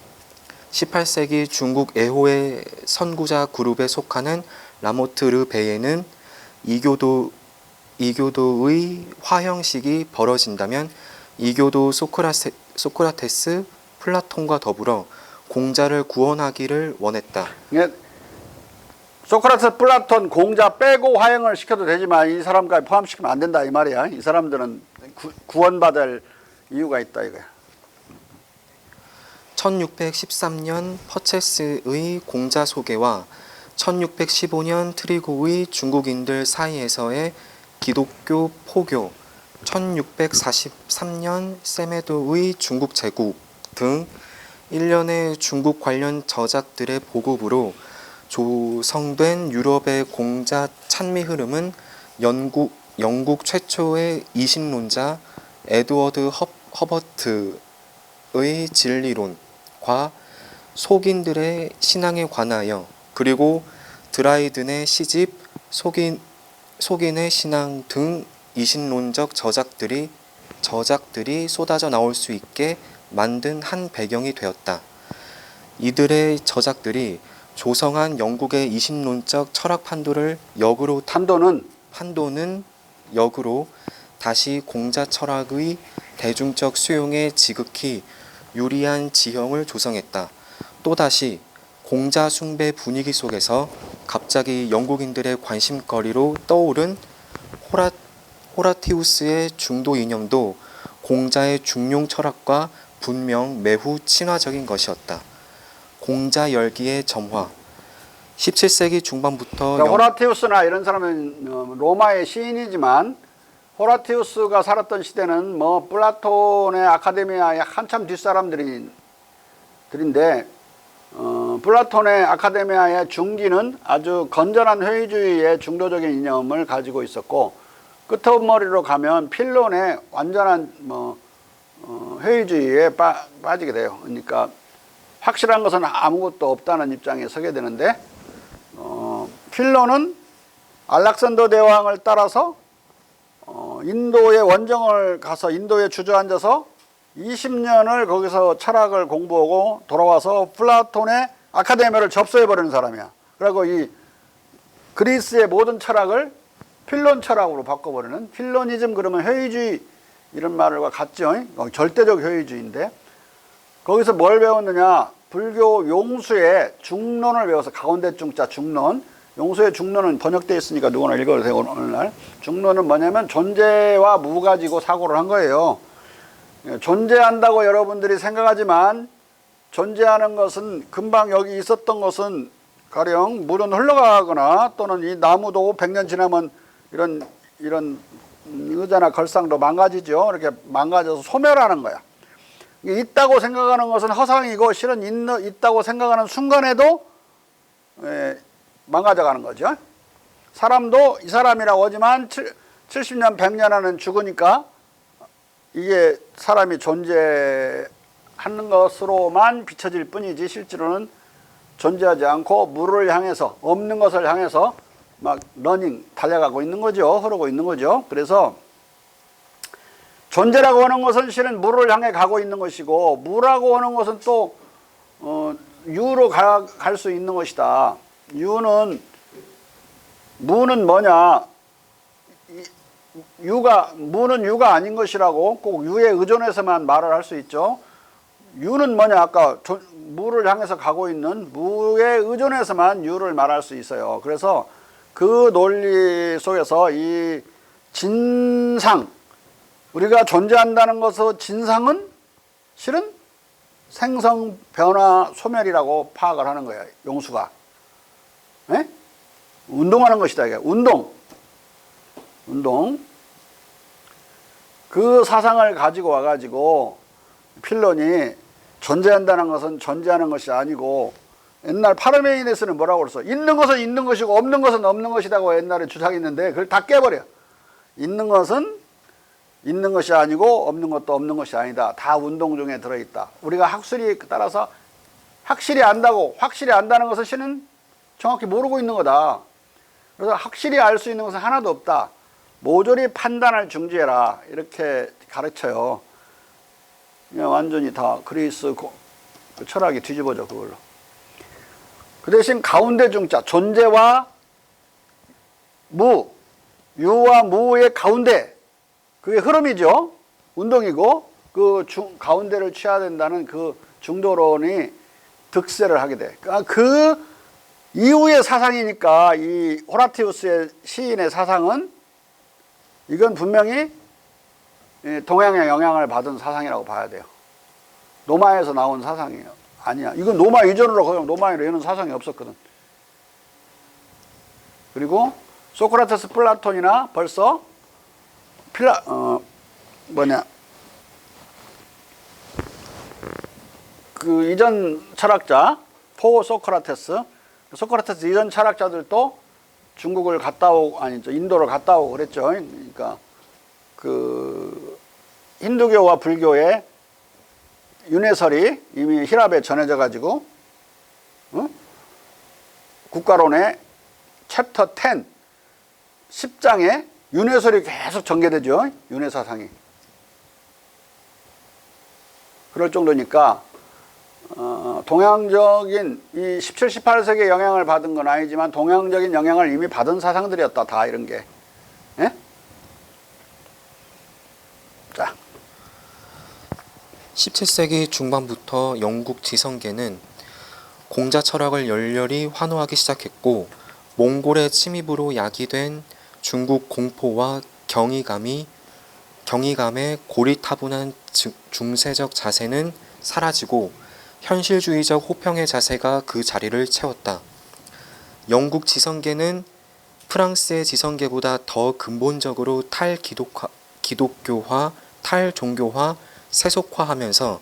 18세기 중국 애호의 선구자 그룹에 속하는 라모트 르베에는 이교도의 화형식이 벌어진다면 이교도 소크라테스, 플라톤과 더불어 공자를 구원하기를 원했다. 소크라테스, 플라톤, 공자 빼고 화형을 시켜도 되지만 이 사람까지 포함시키면 안 된다 이 말이야. 이 사람들은 구원받을 이유가 있다 이거야. 1613년 퍼체스의 공자 소개와 1615년 트리고의 중국인들 사이에서의 기독교 포교, 1643년 세메도의 중국 제국 등 일련의 중국 관련 저작들의 보급으로 조성된 유럽의 공자 찬미 흐름은 영국 최초의 이신론자 에드워드 허버트의 진리론과 속인들의 신앙에 관하여 그리고 드라이든의 시집 속인의 신앙 등 이신론적 저작들이 쏟아져 나올 수 있게 만든 한 배경이 되었다. 이들의 저작들이 조성한 영국의 이신론적 철학 판도는 역으로 다시 공자 철학의 대중적 수용에 지극히 유리한 지형을 조성했다. 또다시 공자 숭배 분위기 속에서 갑자기 영국인들의 관심거리로 떠오른 호라티우스의 중도 이념도 공자의 중용 철학과 분명 매우 친화적인 것이었다. 공자 열기의 점화 17세기 중반부터 호라티우스나 이런 사람은 로마의 시인이지만 호라티우스가 살았던 시대는 뭐 플라톤의 아카데미아의 한참 뒷사람들인데 플라톤의 아카데미아의 중기는 아주 건전한 회의주의의 중도적인 이념을 가지고 있었고 끄트머리로 가면 필론의 완전한 회의주의에 빠지게 돼요. 그러니까 확실한 것은 아무것도 없다는 입장에 서게 되는데 필론은 알렉산더 대왕을 따라서 인도의 원정을 가서 인도에 주저앉아서 20년을 거기서 철학을 공부하고 돌아와서 플라톤의 아카데미를 접수해버리는 사람이야. 그리고 이 그리스의 모든 철학을 필론 철학으로 바꿔버리는 필로니즘, 그러면 회의주의 이런 말과 같죠. 절대적 회의주의인데 거기서 뭘 배웠느냐, 불교 용수의 중론을 배워서 가운데 중자 중론, 용수의 중론은 번역되어 있으니까 누구나 읽어도 돼요. 오늘날 중론은 뭐냐면 존재와 무 가지고 사고를 한 거예요. 존재한다고 여러분들이 생각하지만 존재하는 것은 금방 여기 있었던 것은 가령 물은 흘러가거나 또는 이 나무도 100년 지나면 이런 의자나 걸상도 망가지죠. 이렇게 망가져서 소멸하는 거야. 있다고 생각하는 것은 허상이고 실은 있다고 생각하는 순간에도 망가져가는 거죠. 사람도 이 사람이라고 하지만 70년 100년 안은 죽으니까 이게 사람이 존재하는 것으로만 비춰질 뿐이지 실제로는 존재하지 않고 물을 향해서, 없는 것을 향해서 막 달려가고 있는 거죠. 흐르고 있는 거죠. 그래서 존재라고 하는 것은 실은 물을 향해 가고 있는 것이고 무라고 하는 것은 또 유로 갈 수 있는 것이다. 무는 뭐냐, 무는 유가 아닌 것이라고 꼭 유에 의존해서만 말을 할 수 있죠. 유는 뭐냐? 아까 무를 향해서 가고 있는 무에 의존해서만 유를 말할 수 있어요. 그래서 그 논리 속에서 이 진상, 우리가 존재한다는 것의 진상은 실은 생성, 변화, 소멸이라고 파악을 하는 거예요. 용수가. 네? 운동하는 것이다. 이게 운동. 그 사상을 가지고 와가지고 필론이 존재한다는 것은 존재하는 것이 아니고, 옛날 파르메니데스는 뭐라고 그랬어? 있는 것은 있는 것이고 없는 것은 없는 것이라고 옛날에 주장했는데 그걸 다 깨버려. 있는 것은 있는 것이 아니고 없는 것도 없는 것이 아니다. 다 운동 중에 들어있다. 우리가 학술이 따라서 확실히 안다고, 확실히 안다는 것은 신은 정확히 모르고 있는 거다. 그래서 확실히 알 수 있는 것은 하나도 없다. 모조리 판단을 중지해라. 이렇게 가르쳐요. 그냥 완전히 다 그리스 그 철학이 뒤집어져 그걸로. 그 대신 가운데 중자, 존재와 무, 유와 무의 가운데, 그게 흐름이죠. 운동이고 그 가운데를 취해야 된다는 그 중도론이 득세를 하게 돼. 그 이후의 사상이니까 이 호라티우스의 시인의 사상은 이건 분명히 동양의 영향을 받은 사상이라고 봐야 돼요. 로마에서 나온 사상이에요. 아니야. 이건 로마 이전으로 그냥 로마에 이런 사상이 없었거든. 그리고 소크라테스, 플라톤이나 벌써 그 이전 철학자 소크라테스 이전 철학자들도 중국을 갔다 오고, 아니죠, 인도를 갔다 오고 그랬죠. 그러니까 그 힌두교와 불교의 윤회설이 이미 힐압에 전해져 가지고 국가론의 챕터 10장에 윤회설이 계속 전개되죠. 윤회 사상이. 그럴 정도니까 동양적인 이 17, 18세기에 영향을 받은 건 아니지만 동양적인 영향을 이미 받은 사상들이었다. 다 이런 게. 예? 자. 17세기 중반부터 영국 지성계는 공자 철학을 열렬히 환호하기 시작했고, 몽골의 침입으로 야기된 중국 공포와 경이감의 고리타분한 중세적 자세는 사라지고 현실주의적 호평의 자세가 그 자리를 채웠다. 영국 지성계는 프랑스의 지성계보다 더 근본적으로 탈기독교화, 탈종교화, 세속화되면서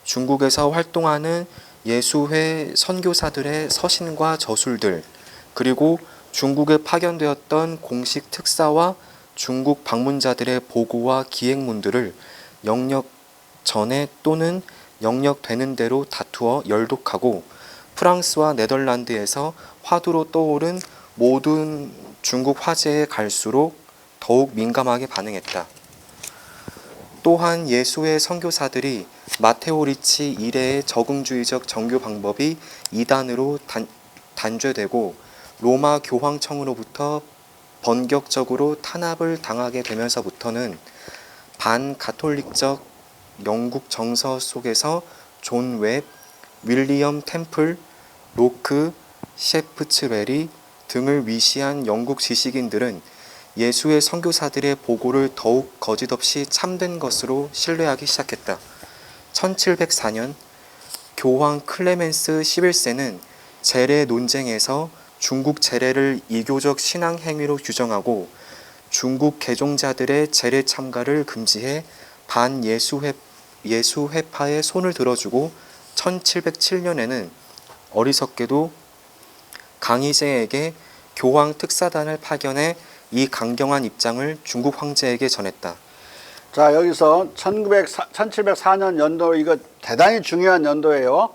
중국에서 활동하는 예수회 선교사들의 서신과 저술들, 그리고 중국에 파견되었던 공식 특사와 중국 방문자들의 보고와 기행문들을 영역 전에 또는 영역되는 대로 다투어 열독하고, 프랑스와 네덜란드에서 화두로 떠오른 모든 중국 화제에 갈수록 더욱 민감하게 반응했다. 또한 예수의 선교사들이 마테오 리치 이래의 적응주의적 정교 방법이 이단으로 단죄되고 로마 교황청으로부터 번격적으로 탄압을 당하게 되면서부터는 반가톨릭적 영국 정서 속에서 존 웹, 윌리엄 템플, 로크, 셰프츠웰이 등을 위시한 영국 지식인들은 예수의 선교사들의 보고를 더욱 거짓없이 참된 것으로 신뢰하기 시작했다. 1704년 교황 클레멘스 11세는 제례 논쟁에서 중국 제례를 이교적 신앙 행위로 규정하고 중국 개종자들의 제례 참가를 금지해 반예수회파에 손을 들어주고, 1707년에는 어리석게도 강희제에게 교황 특사단을 파견해 이 강경한 입장을 중국 황제에게 전했다. 자, 여기서 1704년 연도, 이거 대단히 중요한 연도예요.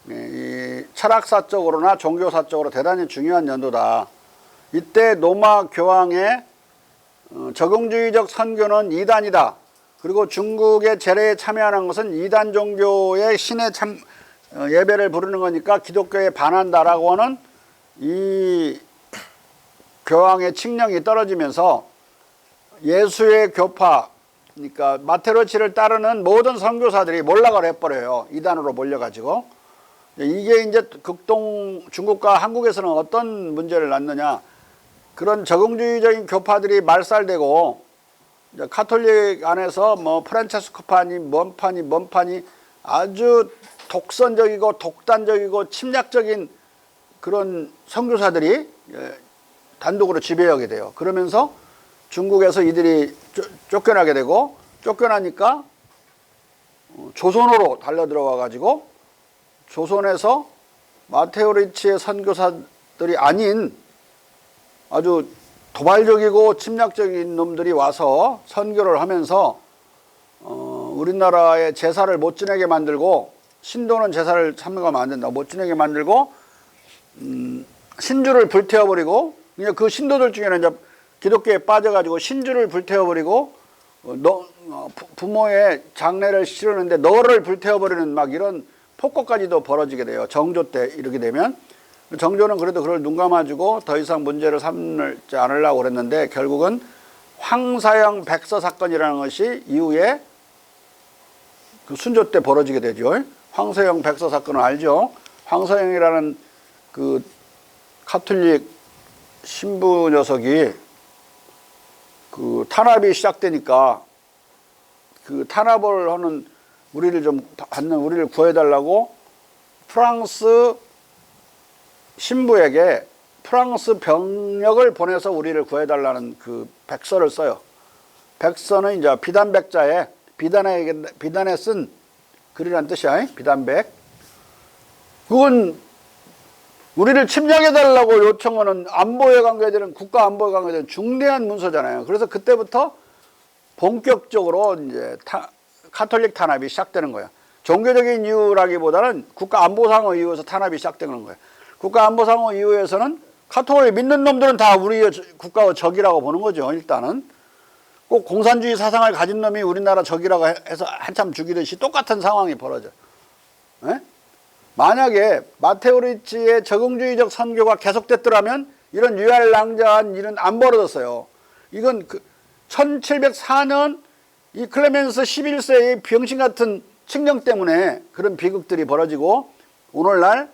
이 철학사적으로나 종교사적으로 대단히 중요한 연도다. 이때 로마 교황의 적응주의적 선교는 이단이다. 그리고 중국의 제례에 참여하는 것은 이단 종교의 신의 예배를 부르는 거니까 기독교에 반한다라고 하는 이 교황의 칙령이 떨어지면서 예수의 교파, 그러니까 마테오리치를 따르는 모든 선교사들이 몰락을 해버려요. 이단으로 몰려가지고. 이게 이제 극동 중국과 한국에서는 어떤 문제를 낳느냐. 그런 적응주의적인 교파들이 말살되고 카톨릭 안에서 뭐 프란체스코파니 뭔 판이 아주 독선적이고 독단적이고 침략적인 그런 선교사들이 단독으로 지배하게 돼요. 그러면서 중국에서 이들이 쫓겨나게 되고 쫓겨나니까 조선으로 달려들어와 가지고 조선에서 마테오리치의 선교사들이 아닌 아주 도발적이고 침략적인 놈들이 와서 선교를 하면서 우리나라의 제사를 못 지내게 만들고 신도는 제사를 참여하면 안 된다. 못 지내게 만들고 신주를 불태워버리고 그냥 그 신도들 중에는 이제 기독교에 빠져가지고 신주를 불태워버리고 부모의 장례를 치르는데 너를 불태워버리는 막 이런 폭거까지도 벌어지게 돼요. 정조 때 이렇게 되면. 정조는 그래도 그걸 눈 감아주고 더 이상 문제를 삼지 않으려고 그랬는데 결국은 황사영 백서 사건이라는 것이 이후에 그 순조 때 벌어지게 되죠. 황사영 백서 사건은 알죠? 황사영이라는 그 카톨릭 신부 녀석이 그 탄압이 시작되니까 그 탄압을 하는 우리를 좀 받는 우리를 구해달라고 프랑스 신부에게 프랑스 병력을 보내서 우리를 구해달라는 그 백서를 써요. 백서는 이제 비단백자에 비단에 쓴 글이란 뜻이야. 비단백. 그건 우리를 침략해달라고 요청하는 안보에 관계되는 국가 안보에 관계되는 중대한 문서잖아요. 그래서 그때부터 본격적으로 이제 카톨릭 탄압이 시작되는 거야. 종교적인 이유라기보다는 국가 안보상의 이유에서 탄압이 시작되는 거야. 국가 안보상의 이유에서는 카톨릭 믿는 놈들은 다 우리의 국가의 적이라고 보는 거죠. 일단은 꼭 공산주의 사상을 가진 놈이 우리나라 적이라고 해서 한참 죽이듯이 똑같은 상황이 벌어져. 에? 만약에 마테오리치의 적응주의적 선교가 계속됐더라면 이런 유할랑자한 일은 안 벌어졌어요. 이건 1704년 이 클레멘스 11세의 병신 같은 칙령 때문에 그런 비극들이 벌어지고 오늘날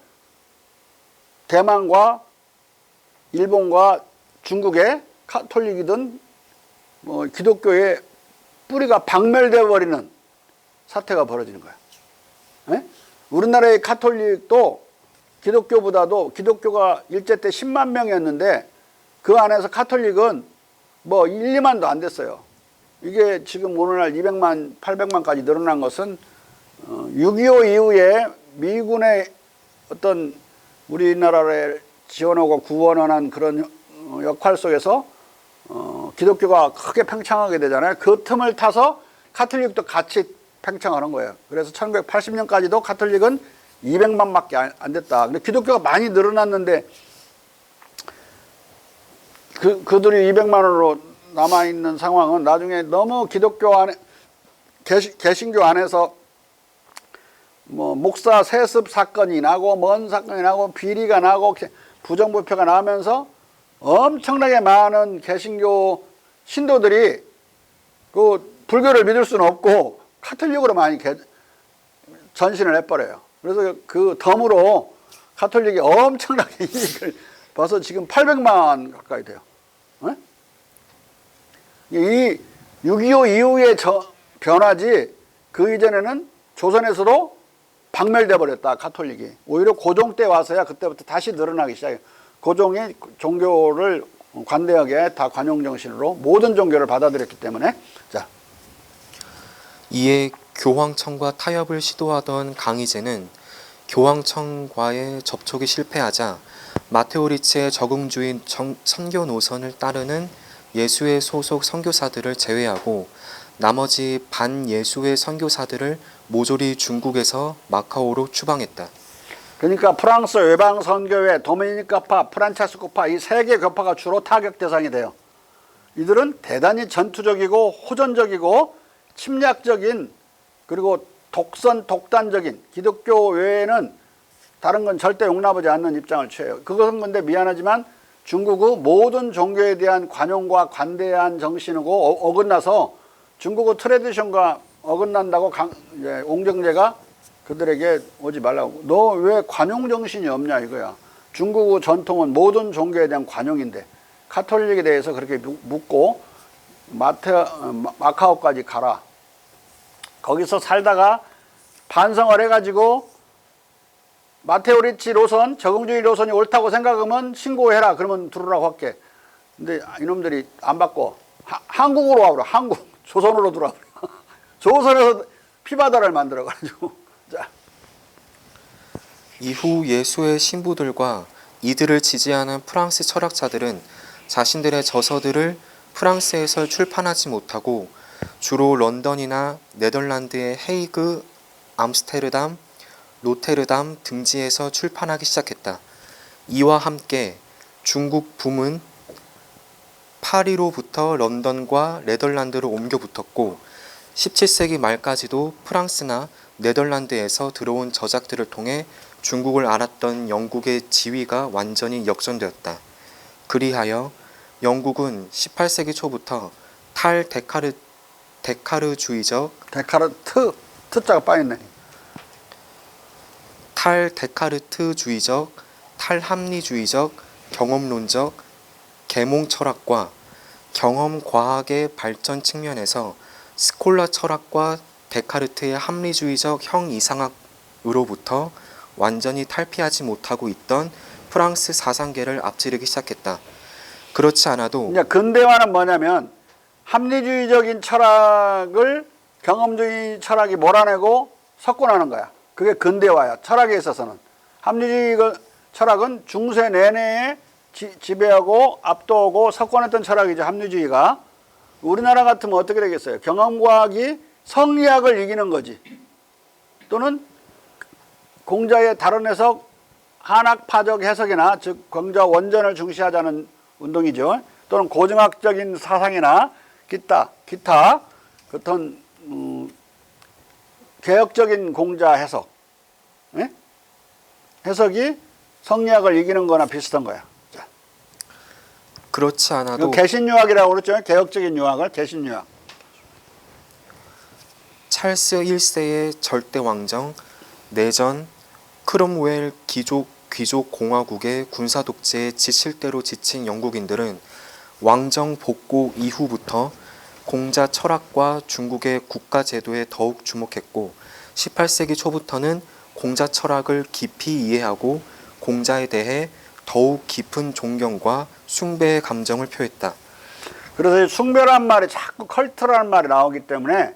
대만과 일본과 중국의 카톨릭이든 뭐 기독교의 뿌리가 박멸되어 버리는 사태가 벌어지는 거야. 에? 우리나라의 카톨릭도 기독교보다도 기독교가 일제 때 10만 명이었는데 그 안에서 카톨릭은 뭐 1, 2만도 안 됐어요. 이게 지금 오늘날 200만, 800만까지 늘어난 것은 6.25 이후에 미군의 어떤 우리나라를 지원하고 구원하는 그런 역할 속에서 기독교가 크게 팽창하게 되잖아요. 그 틈을 타서 카톨릭도 같이 팽창하는 거예요. 그래서 1980년까지도 카톨릭은 200만밖에 안 됐다. 근데 기독교가 많이 늘어났는데 그들이 200만으로 남아있는 상황은 나중에 너무 기독교 안에 개신교 안에서 뭐 목사 세습 사건이 나고 뭔 사건이 나고 비리가 나고 부정부패가 나면서 엄청나게 많은 개신교 신도들이 그 불교를 믿을 수는 없고 카톨릭으로 많이 전신을 해버려요. 그래서 그 덤으로 카톨릭이 엄청나게 이익을 봐서 지금 800만 가까이 돼요. 네? 이 6.25 이후의 변화지 그 이전에는 조선에서도 박멸돼 버렸다. 카톨릭이. 오히려 고종 때 와서야 그때부터 다시 늘어나기 시작해요. 고종이 종교를 관대하게 다 관용정신으로 모든 종교를 받아들였기 때문에. 자, 이에 교황청과 타협을 시도하던 강희제는 교황청과의 접촉이 실패하자 마테오리치의 적응주의 선교 노선을 따르는 예수회 소속 선교사들을 제외하고 나머지 반예수회 선교사들을 모조리 중국에서 마카오로 추방했다. 그러니까 프랑스 외방 선교회, 도미니카파, 프란체스코파 이 세 개 교파가 주로 타격 대상이 돼요. 이들은 대단히 전투적이고 호전적이고 침략적인 그리고 독단적인 기독교 외에는 다른 건 절대 용납하지 않는 입장을 취해요. 그것은 근데 미안하지만 중국의 모든 종교에 대한 관용과 관대한 정신이고 어긋나서 중국어 트레디션과 어긋난다고 옹정제가 그들에게 오지 말라고. 너 왜 관용 정신이 없냐 이거야. 중국의 전통은 모든 종교에 대한 관용인데 카톨릭에 대해서 그렇게 묻고 마카오까지 가라. 거기서 살다가 반성을 해가지고 마테오 리치 노선, 적응주의 노선이 옳다고 생각하면 신고해라. 그러면 들어오라고 할게. 근데 이놈들이 안 받고 한국으로 와버려. 한국 조선으로 들어와. 조선에서 피바다를 만들어가지고. 자. 이후 예수의 신부들과 이들을 지지하는 프랑스 철학자들은 자신들의 저서들을 프랑스에서 출판하지 못하고 주로 런던이나 네덜란드의 헤이그, 암스테르담, 로테르담 등지에서 출판하기 시작했다. 이와 함께 중국 붐은 파리로부터 런던과 네덜란드로 옮겨 붙었고 17세기 말까지도 프랑스나 네덜란드에서 들어온 저작들을 통해 중국을 알았던 영국의 지위가 완전히 역전되었다. 그리하여 영국은 18세기 초부터 데카르트주의적 트자가 빠졌네. 탈데카르트주의적, 탈합리주의적, 경험론적, 계몽 철학과 경험 과학의 발전 측면에서 스콜라 철학과 데카르트의 합리주의적 형이상학으로부터 완전히 탈피하지 못하고 있던 프랑스 사상계를 앞지르기 시작했다. 그렇지 않아도 이제 근대화는 뭐냐면 합리주의적인 철학을 경험주의 철학이 몰아내고 석권하는 거야. 그게 근대화야. 철학에 있어서는. 합리주의 철학은 중세 내내에 지배하고 압도하고 석권했던 철학이죠. 합리주의가. 우리나라 같으면 어떻게 되겠어요? 경험과학이 성리학을 이기는 거지. 또는 공자의 다른 해석, 한학파적 해석이나 즉 공자 원전을 중시하자는 운동이죠. 또는 고증학적인 사상이나 기타 어떤 개혁적인 공자 해석, 예? 해석이 성리학을 이기는 거나 비슷한 거야. 자. 그렇지 않아도 개신유학이라고 그랬죠. 개혁적인 유학을 개신유학. 찰스 1세의 절대 왕정, 내전, 크롬웰 귀족 공화국의 군사 독재에 지칠 대로 지친 영국인들은 왕정 복고 이후부터 공자 철학과 중국의 국가 제도에 더욱 주목했고 18세기 초부터는 공자 철학을 깊이 이해하고 공자에 대해 더욱 깊은 존경과 숭배의 감정을 표했다. 그래서 이 숭배란 말이 자꾸 컬트라는 말이 나오기 때문에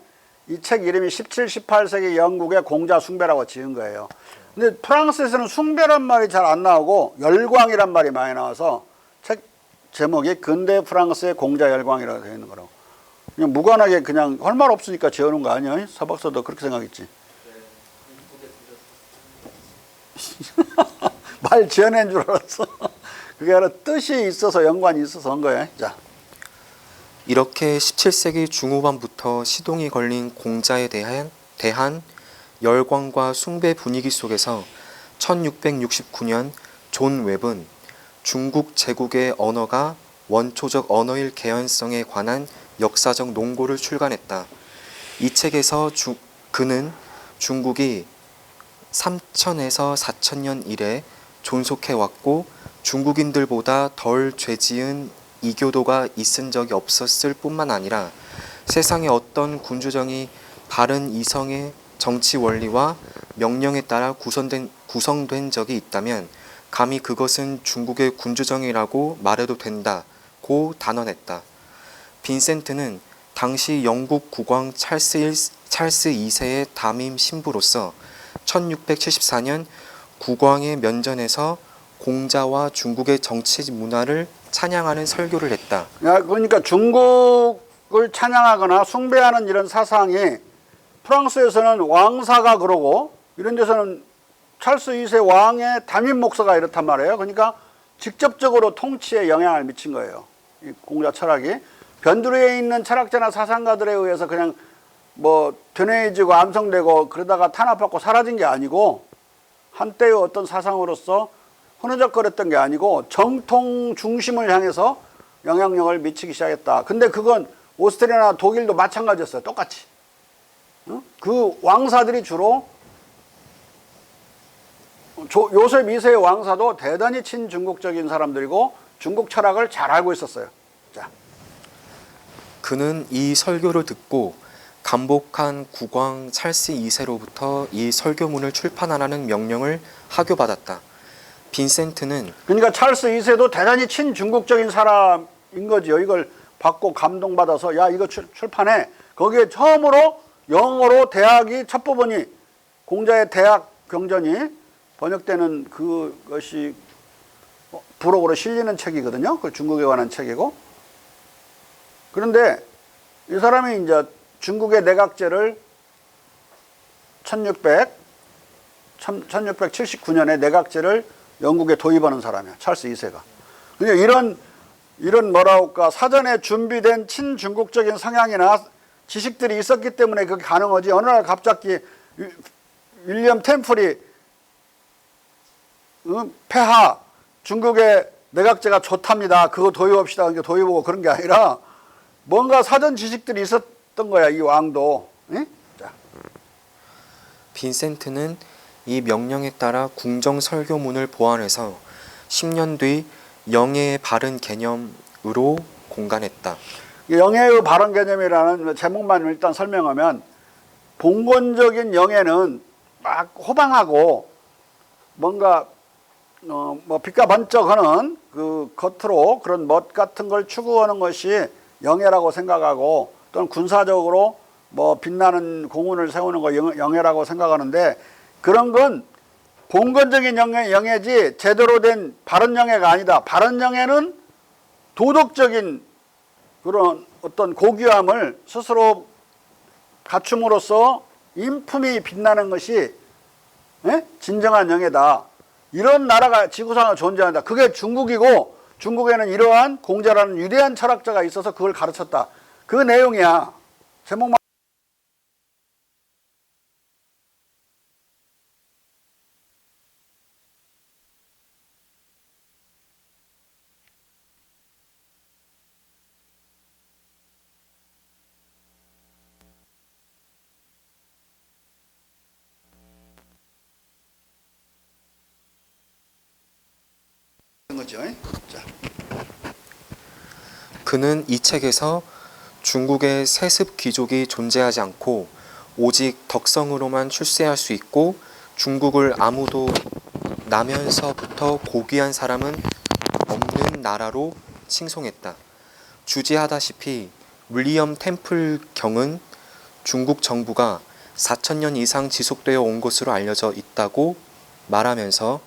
이 책 이름이 17, 18세기 영국의 공자 숭배라고 지은 거예요. 근데 프랑스에서는 숭배란 말이 잘 안 나오고 열광이란 말이 많이 나와서 책 제목이 근대 프랑스의 공자 열광이라고 되어 있는 거라고. 그냥 무관하게 그냥 할 말 없으니까 지어놓은 거 아니에요? 서박사도 그렇게 생각했지. 말 지어낸 줄 알았어. 그게 아니라 뜻이 있어서 연관이 있어서 한 거예요. 자. 이렇게 17세기 중후반부터 시동이 걸린 공자에 대한 열광과 숭배 분위기 속에서 1669년 존 웹은 중국 제국의 언어가 원초적 언어일 개연성에 관한 역사적 논고를 출간했다. 이 책에서 그는 중국이 3000에서 4000년 이래 존속해왔고 중국인들보다 덜 죄지은 이교도가 있은 적이 없었을 뿐만 아니라 세상의 어떤 군주정이 바른 이성의 정치 원리와 명령에 따라 구성된 적이 있다면 감히 그것은 중국의 군주정이라고 말해도 된다고 단언했다. 빈센트는 당시 영국 국왕 찰스 2세의 담임 신부로서 1674년 국왕의 면전에서 공자와 중국의 정치 문화를 찬양하는 설교를 했다. 그러니까 중국을 찬양하거나 숭배하는 이런 사상이 프랑스에서는 왕사가 그러고 이런 데서는 찰스 2세 왕의 담임 목사가 이렇단 말이에요. 그러니까 직접적으로 통치에 영향을 미친 거예요. 이 공자 철학이. 변두리에 있는 철학자나 사상가들에 의해서 그냥 뭐 되뇌이지고 암송되고 그러다가 탄압받고 사라진 게 아니고 한때의 어떤 사상으로서 흐느적거렸던 게 아니고 정통 중심을 향해서 영향력을 미치기 시작했다. 근데 그건 오스트리아나 독일도 마찬가지였어요. 똑같이. 그 왕사들이 주로 요셉 2세의 왕사도 대단히 친중국적인 사람들이고 중국 철학을 잘 알고 있었어요. 자, 그는 이 설교를 듣고 감복한 국왕 찰스 2세로부터 이 설교문을 출판하라는 명령을 하교받았다. 빈센트는 그러니까 찰스 2세도 대단히 친중국적인 사람인 거지요. 이걸 받고 감동받아서 야 이거 출판해. 거기에 처음으로 영어로 대학이 첫 부분이 공자의 대학 경전이 번역되는 그것이 부록으로 실리는 책이거든요. 그 중국에 관한 책이고. 그런데 이 사람이 이제 중국의 내각제를 1679년에 내각제를 영국에 도입하는 사람이야. 찰스 2세가. 그러니까 이런 뭐랄까 사전에 준비된 친중국적인 성향이나 지식들이 있었기 때문에 그게 가능하지. 어느 날 갑자기 윌리엄 템플이 폐하 중국의 내각제가 좋답니다. 그거 도입합시다. 그러니까 도입하고 그런 게 아니라 뭔가 사전 지식들이 있었던 거야. 이 왕도. 응? 자. 빈센트는 이 명령에 따라 궁정 설교문을 보완해서 10년 뒤 영예의 바른 개념으로 공간했다. 영예의 바른 개념이라는 제목만 일단 설명하면 봉건적인 영예는 막 호방하고 뭔가 뭐 빛과 번쩍하는 그 겉으로 그런 멋 같은 걸 추구하는 것이 영예라고 생각하고 또는 군사적으로 뭐 빛나는 공훈을 세우는 거 영예라고 생각하는데 그런 건 봉건적인 영예지 제대로 된 바른 영예가 아니다. 바른 영예는 도덕적인 그런 어떤 고귀함을 스스로 갖춤으로써 인품이 빛나는 것이 진정한 영예다. 이런 나라가 지구상에 존재한다. 그게 중국이고 중국에는 이러한 공자라는 위대한 철학자가 있어서 그걸 가르쳤다. 그 내용이야. 제목만 거죠. 자. 그는 이 책에서 중국의 세습 귀족이 존재하지 않고 오직 덕성으로만 출세할 수 있고 중국을 아무도 나면서부터 고귀한 사람은 없는 나라로 칭송했다. 주지하다시피 윌리엄 템플 경은 중국 정부가 4,000년 이상 지속되어 온 것으로 알려져 있다고 말하면서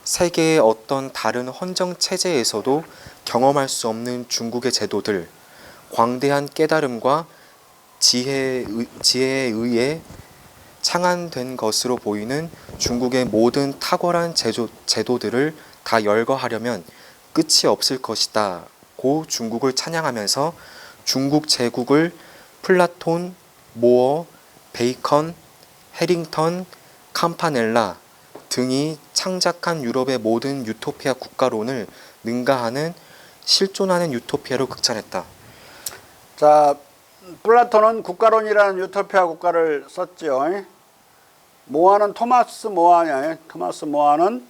세계의 어떤 다른 헌정 체제에서도 경험할 수 없는 중국의 제도들, 광대한 깨달음과 지혜에 의해 창안된 것으로 보이는 중국의 모든 탁월한 제도들을 다 열거하려면 끝이 없을 것이다고 중국을 찬양하면서 중국 제국을 플라톤, 모어, 베이컨, 해링턴, 캄파넬라 등이 창작한 유럽의 모든 유토피아 국가론을 능가하는 실존하는 유토피아로 극찬했다. 자, 플라톤은 국가론이라는 유토피아 국가를 썼죠. 모아는 토마스 모아는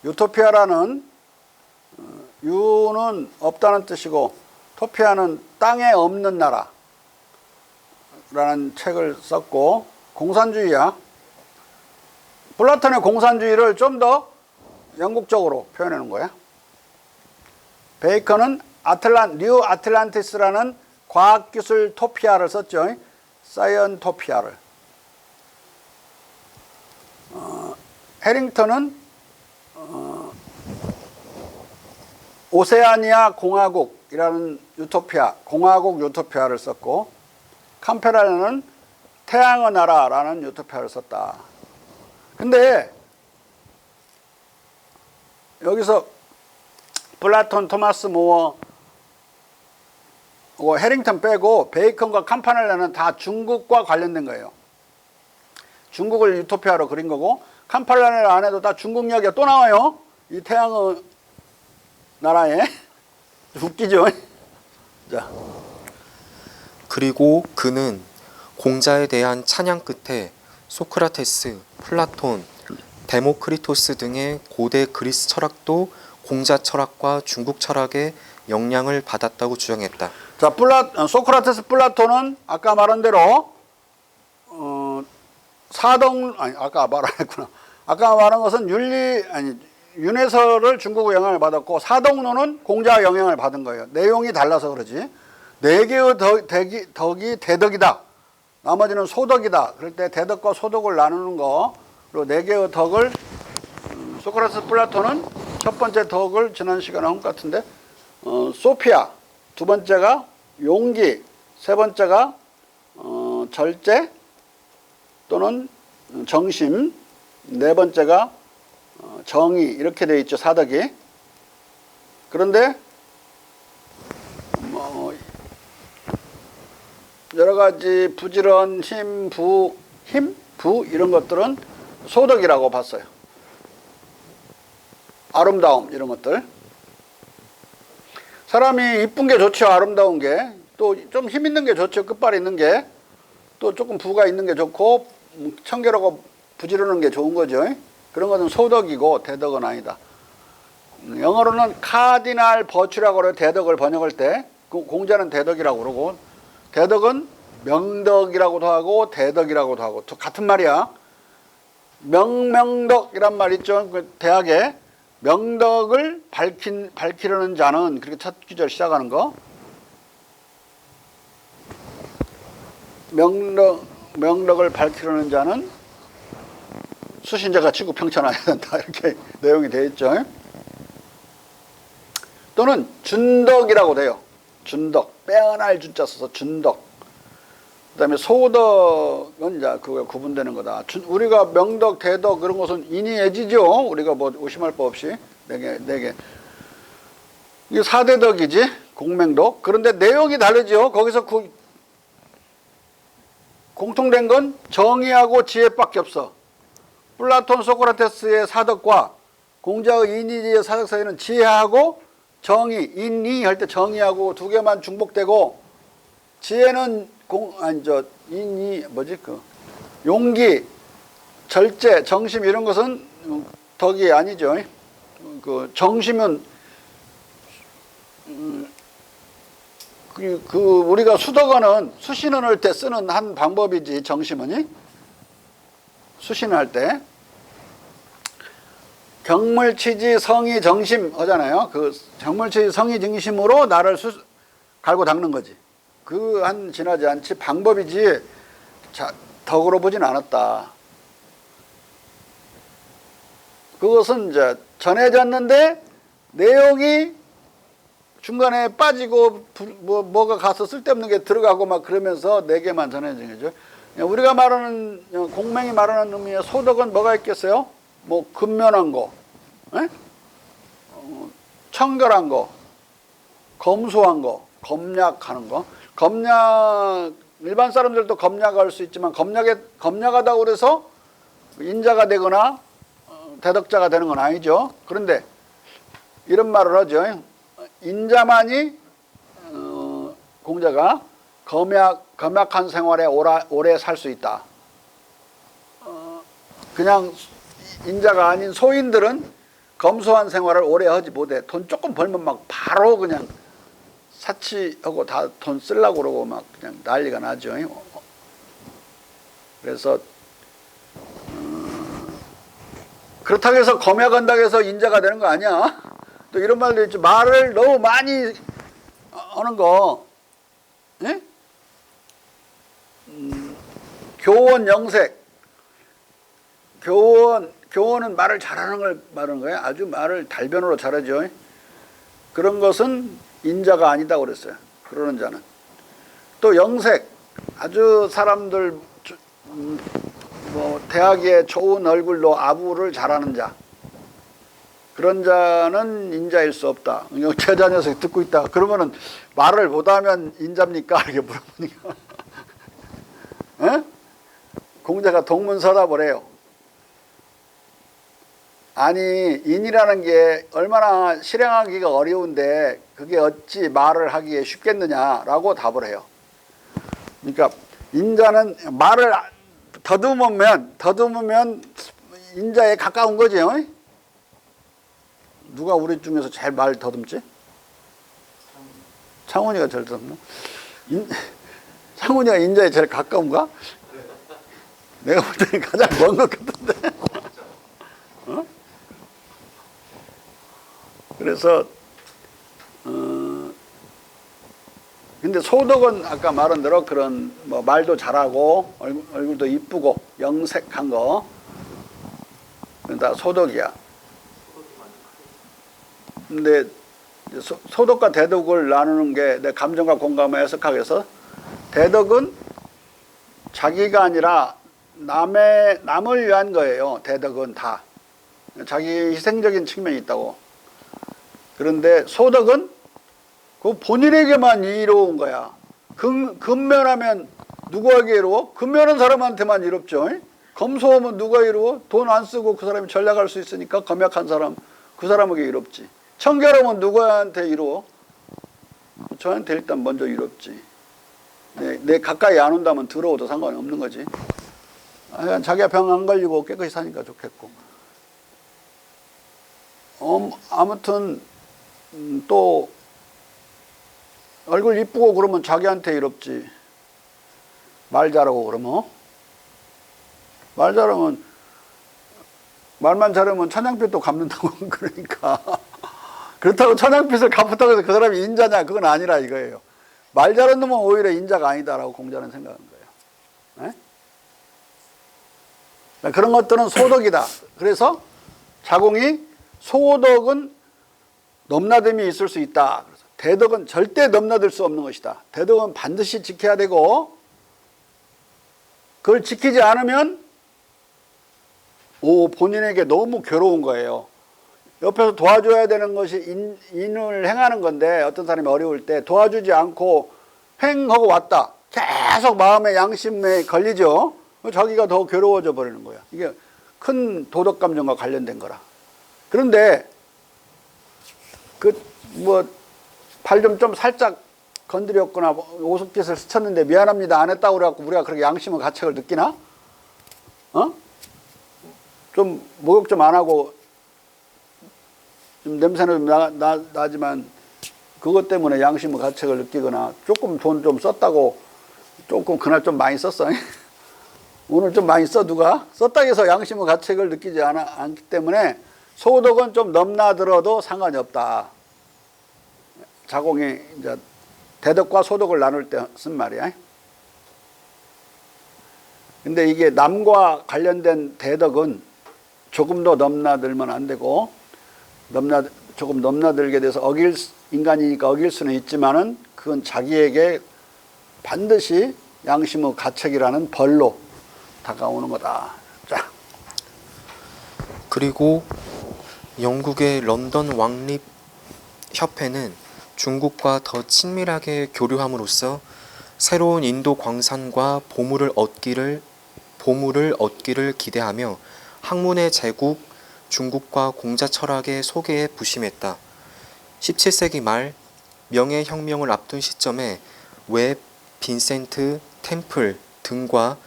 유토피아라는 유는 없다는 뜻이고 토피아는 땅에 없는 나라라는 책을 썼고 공산주의야. 플라톤의 공산주의를 좀 더 영국적으로 표현해 놓은 거야. 베이컨은 뉴 아틀란티스라는 과학기술 토피아를 썼죠. 사이언토피아를. 해링턴은 오세아니아 공화국이라는 공화국 유토피아를 썼고 캄페라는 태양의 나라라는 유토피아를 썼다. 근데 여기서 플라톤, 토마스 모어, 해링턴 빼고 베이컨과 캄파넬라는 다 중국과 관련된 거예요. 중국을 유토피아로 그린 거고 캄파넬라 안에도 다 중국 이야기가 또 나와요. 이 태양의 나라에 웃기죠. 자. 그리고 그는 공자에 대한 찬양 끝에 소크라테스, 플라톤, 데모크리토스 등의 고대 그리스 철학도 공자 철학과 중국 철학의 영향을 받았다고 주장했다. 자, 소크라테스, 플라톤은 아까 말한 대로 아까 말 안 했구나. 아까 말한 것은 윤회설을 중국의 영향을 받았고, 사동론은 공자의 영향을 받은 거예요. 내용이 달라서 그러지. 네 개의 덕이 대덕이다. 나머지는 소덕이다. 그럴 때 대덕과 소덕을 나누는 거, 그리고 네 개의 덕을 소크라테스, 플라톤은 첫 번째 덕을 지난 시간에 한 것 같은데, 소피아, 두 번째가 용기, 세 번째가 절제 또는 정심, 네 번째가 정의, 이렇게 되어 있죠, 사덕이. 그런데 여러 가지 부지런, 부 이런 것들은 소덕이라고 봤어요. 아름다움 이런 것들. 사람이 이쁜 게 좋죠. 아름다운 게. 또 좀 힘 있는 게 좋죠. 끝발 있는 게. 또 조금 부가 있는 게 좋고 청결하고 부지런한 게 좋은 거죠. 그런 것은 소덕이고 대덕은 아니다. 영어로는 카디날 버추라고 그래요. 대덕을 번역할 때. 공자는 대덕이라고 그러고, 대덕은 명덕이라고도 하고 대덕이라고도 하고 같은 말이야. 명덕이란 말 있죠. 그 대학에 명덕을 밝히려는 자는, 그렇게 첫 구절 시작하는 거. 명덕을 밝히려는 자는 수신자가 치고 평천해야 된다. 이렇게 내용이 되어 있죠. 또는 준덕이라고 돼요. 준덕. 빼어날 준자 써서 준덕. 그 다음에 소덕은 이제 그거 구분되는 거다. 우리가 명덕, 대덕 그런 것은 인이애지죠. 우리가 뭐 의심할 바 없이. 네 개. 이게 4대덕이지. 공맹덕. 그런데 내용이 다르죠. 거기서 공통된 건 정의하고 지혜밖에 없어. 플라톤, 소크라테스의 사덕과 공자의 인이지의 사덕 사이는 지혜하고 정의, 인이 할 때 정의하고 두 개만 중복되고, 지혜는 용기, 절제, 정심 이런 것은 덕이 아니죠. 그 정심은 우리가 수덕어는 수신언할 때 쓰는 한 방법이지. 정심은이 수신할 때 경물치지 성의 정심 하잖아요. 그 경물치지 성의 정심으로 나를 갈고 닦는 거지. 그 한 지나지 않지 방법이지 덕으로 보진 않았다. 그것은 이제 전해졌는데 내용이 중간에 빠지고 뭐가 가서 쓸데없는 게 들어가고 막 그러면서 네 개만 전해진 거죠. 우리가 말하는 공맹이 말하는 의미의 소덕은 뭐가 있겠어요? 뭐 근면한 거, 청결한 거, 검소한 거, 검약하는 거. 일반 사람들도 검약할 수 있지만 검약하다고 그래서 인자가 되거나 대덕자가 되는 건 아니죠. 그런데 이런 말을 하죠. 인자만이 공자가 검약한 생활에 오래 살 수 있다. 그냥 인자가 아닌 소인들은 검소한 생활을 오래 하지 못해. 돈 조금 벌면 막 바로 그냥 사치하고 다 돈 쓰려고 그러고 막 그냥 난리가 나죠. 그래서 그렇다고 해서 검약한다고 해서 인자가 되는 거 아니야. 또 이런 말도 있죠. 말을 너무 많이 하는 거. 교원 영색. 교원은 말을 잘하는 걸 말하는 거예요. 아주 말을 달변으로 잘하죠. 그런 것은 인자가 아니다고 그랬어요. 그러는 자는. 또 영색. 아주 사람들 대학에 좋은 얼굴로 아부를 잘하는 자. 그런 자는 인자일 수 없다. 제자 녀석이 듣고 있다. 그러면은 말을 못하면 인자입니까? 이렇게 물어보니까. 공자가 동문서답을 해요. 아니, 인이라는 게 얼마나 실행하기가 어려운데 그게 어찌 말을 하기에 쉽겠느냐라고 답을 해요. 그러니까 인자는 말을 더듬으면 인자에 가까운 거죠. 누가 우리 중에서 제일 말 더듬지? 창훈이가 제일 더듬나? 창훈이가 인자에 제일 가까운가? 내가 볼 때는 가장 먼 것 같은데. 어? 그래서 근데 소덕은 아까 말한 대로 그런 뭐 말도 잘하고 얼굴도 이쁘고 영색한 거, 다 소덕이야. 근데 소덕과 대덕을 나누는 게 내 감정과 공감을 해석하기 위해서, 대덕은 자기가 아니라 남을 위한 거예요. 대덕은 다 자기 희생적인 측면이 있다고. 그런데 소덕은 그 본인에게만 이로운 거야. 근면하면 누구에게 이로워? 근면한 사람한테만 이롭죠. 검소하면 누가 이로워? 돈 안 쓰고 그 사람이 전략할 수 있으니까 검약한 사람, 그 사람에게 이롭지. 청결하면 누구한테 이로워? 저한테 일단 먼저 이롭지. 내 가까이 안 온다면 더러워도 상관이 없는 거지. 자기가 병 안 걸리고 깨끗이 사니까 좋겠고. 아무튼 또 얼굴 이쁘고 그러면 자기한테 이롭지. 말 잘하고 그러면, 말 잘하면, 말만 잘하면 천냥빚도 갚는다고. 그러니까 그렇다고 천냥빚을 갚았다고 해서 그 사람이 인자냐? 그건 아니라 이거예요. 말 잘하는 놈은 오히려 인자가 아니다라고 공자는 생각한 거예요. 네? 그런 것들은 소덕이다. 그래서 자공이 소덕은 넘나듦이 있을 수 있다. 그래서 대덕은 절대 넘나들 수 없는 것이다. 대덕은 반드시 지켜야 되고, 그걸 지키지 않으면 본인에게 너무 괴로운 거예요. 옆에서 도와줘야 되는 것이 인을 행하는 건데, 어떤 사람이 어려울 때 도와주지 않고 횡 하고 왔다. 계속 마음의 양심에 걸리죠. 자기가 더 괴로워져 버리는 거야. 이게 큰 도덕 감정과 관련된 거라. 그런데 발 좀 살짝 건드렸거나 오숙짓을 스쳤는데 미안합니다 안 했다고 그래갖고 우리가 그렇게 양심의 가책을 느끼나? 좀 목욕 좀 안 하고 좀 냄새는 나지만 그것 때문에 양심의 가책을 느끼거나, 조금 돈 좀 썼다고, 조금 그날 좀 많이 썼어. 오늘 좀 많이 써 누가? 썼다고 해서 양심의 가책을 느끼지 않기 때문에 소덕은 좀 넘나들어도 상관이 없다. 자공이 이제 대덕과 소덕을 나눌 때 쓴 말이야. 근데 이게 남과 관련된 대덕은 조금 더 넘나들면 안 되고, 조금 넘나들게 돼서 인간이니까 어길 수는 있지만은 그건 자기에게 반드시 양심의 가책이라는 벌로 다가오는 거다. 자. 그리고 영국의 런던 왕립 협회는 중국과 더 친밀하게 교류함으로써 새로운 인도 광산과 보물을 얻기를 기대하며 학문의 제국 중국과 공자 철학의 소개에 부심했다. 17세기 말 명예혁명을 앞둔 시점에 웹, 빈센트, 템플 등과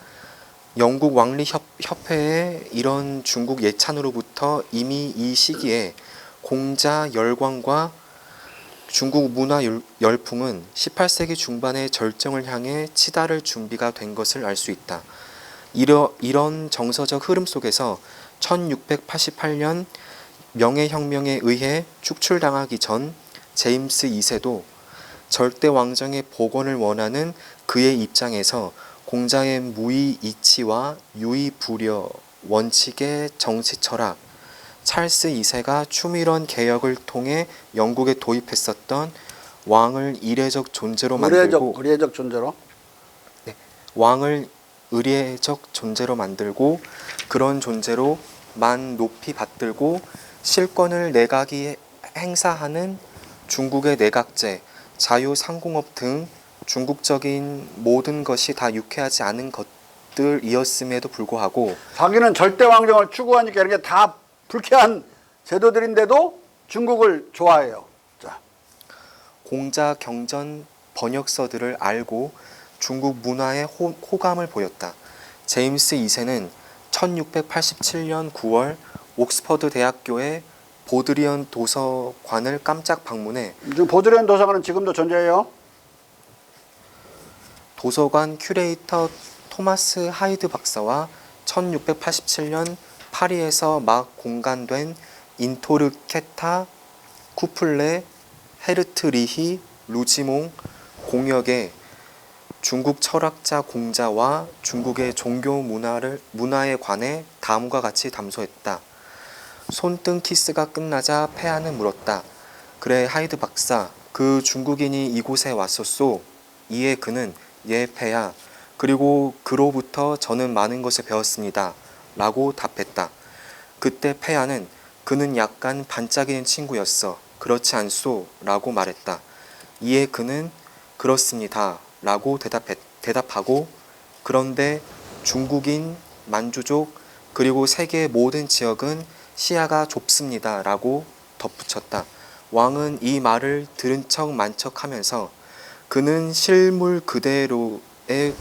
영국 왕립협회의 이런 중국 예찬으로부터 이미 이 시기에 공자 열광과 중국 문화 열풍은 18세기 중반의 절정을 향해 치달을 준비가 된 것을 알 수 있다. 이런 정서적 흐름 속에서 1688년 명예혁명에 의해 축출당하기 전 제임스 2세도 절대 왕정의 복원을 원하는 그의 입장에서 공자의 무의 이치와 유의 불여 원칙의 정치 철학, 찰스 2세가 추밀원 개혁을 통해 영국에 도입했었던 왕을 이례적 존재로 만들고 의례적 존재로? 네, 왕을 의례적 존재로 만들고 그런 존재로 만 높이 받들고 실권을 내각이 행사하는 중국의 내각제, 자유상공업 등 중국적인 모든 것이 다 유쾌하지 않은 것들이었음에도 불구하고 자기는 절대 왕정을 추구하니까 이렇게 다 불쾌한 제도들인데도 중국을 좋아해요. 자. 공자 경전 번역서들을 알고 중국 문화에 호감을 보였다. 제임스 2세는 1687년 9월 옥스퍼드 대학교의 보드리언 도서관을 깜짝 방문해 지금 보드리언 도서관은 지금도 존재해요? 도서관 큐레이터 토마스 하이드 박사와 1687년 파리에서 막 공간된 인토르케타 쿠플레 헤르트리히 루지몽 공역의 중국 철학자 공자와 중국의 종교 문화에 관해 다음과 같이 담소했다. 손등 키스가 끝나자 폐하는 물었다. 그래 하이드 박사, 그 중국인이 이곳에 왔었소? 이에 그는 예 폐하, 그리고 그로부터 저는 많은 것을 배웠습니다. 라고 답했다. 그때 폐하는 그는 약간 반짝이는 친구였어. 그렇지 않소? 라고 말했다. 이에 그는 그렇습니다. 라고 대답하고 그런데 중국인, 만주족, 그리고 세계의 모든 지역은 시야가 좁습니다. 라고 덧붙였다. 왕은 이 말을 들은 척 만척하면서 그는 실물 그대로의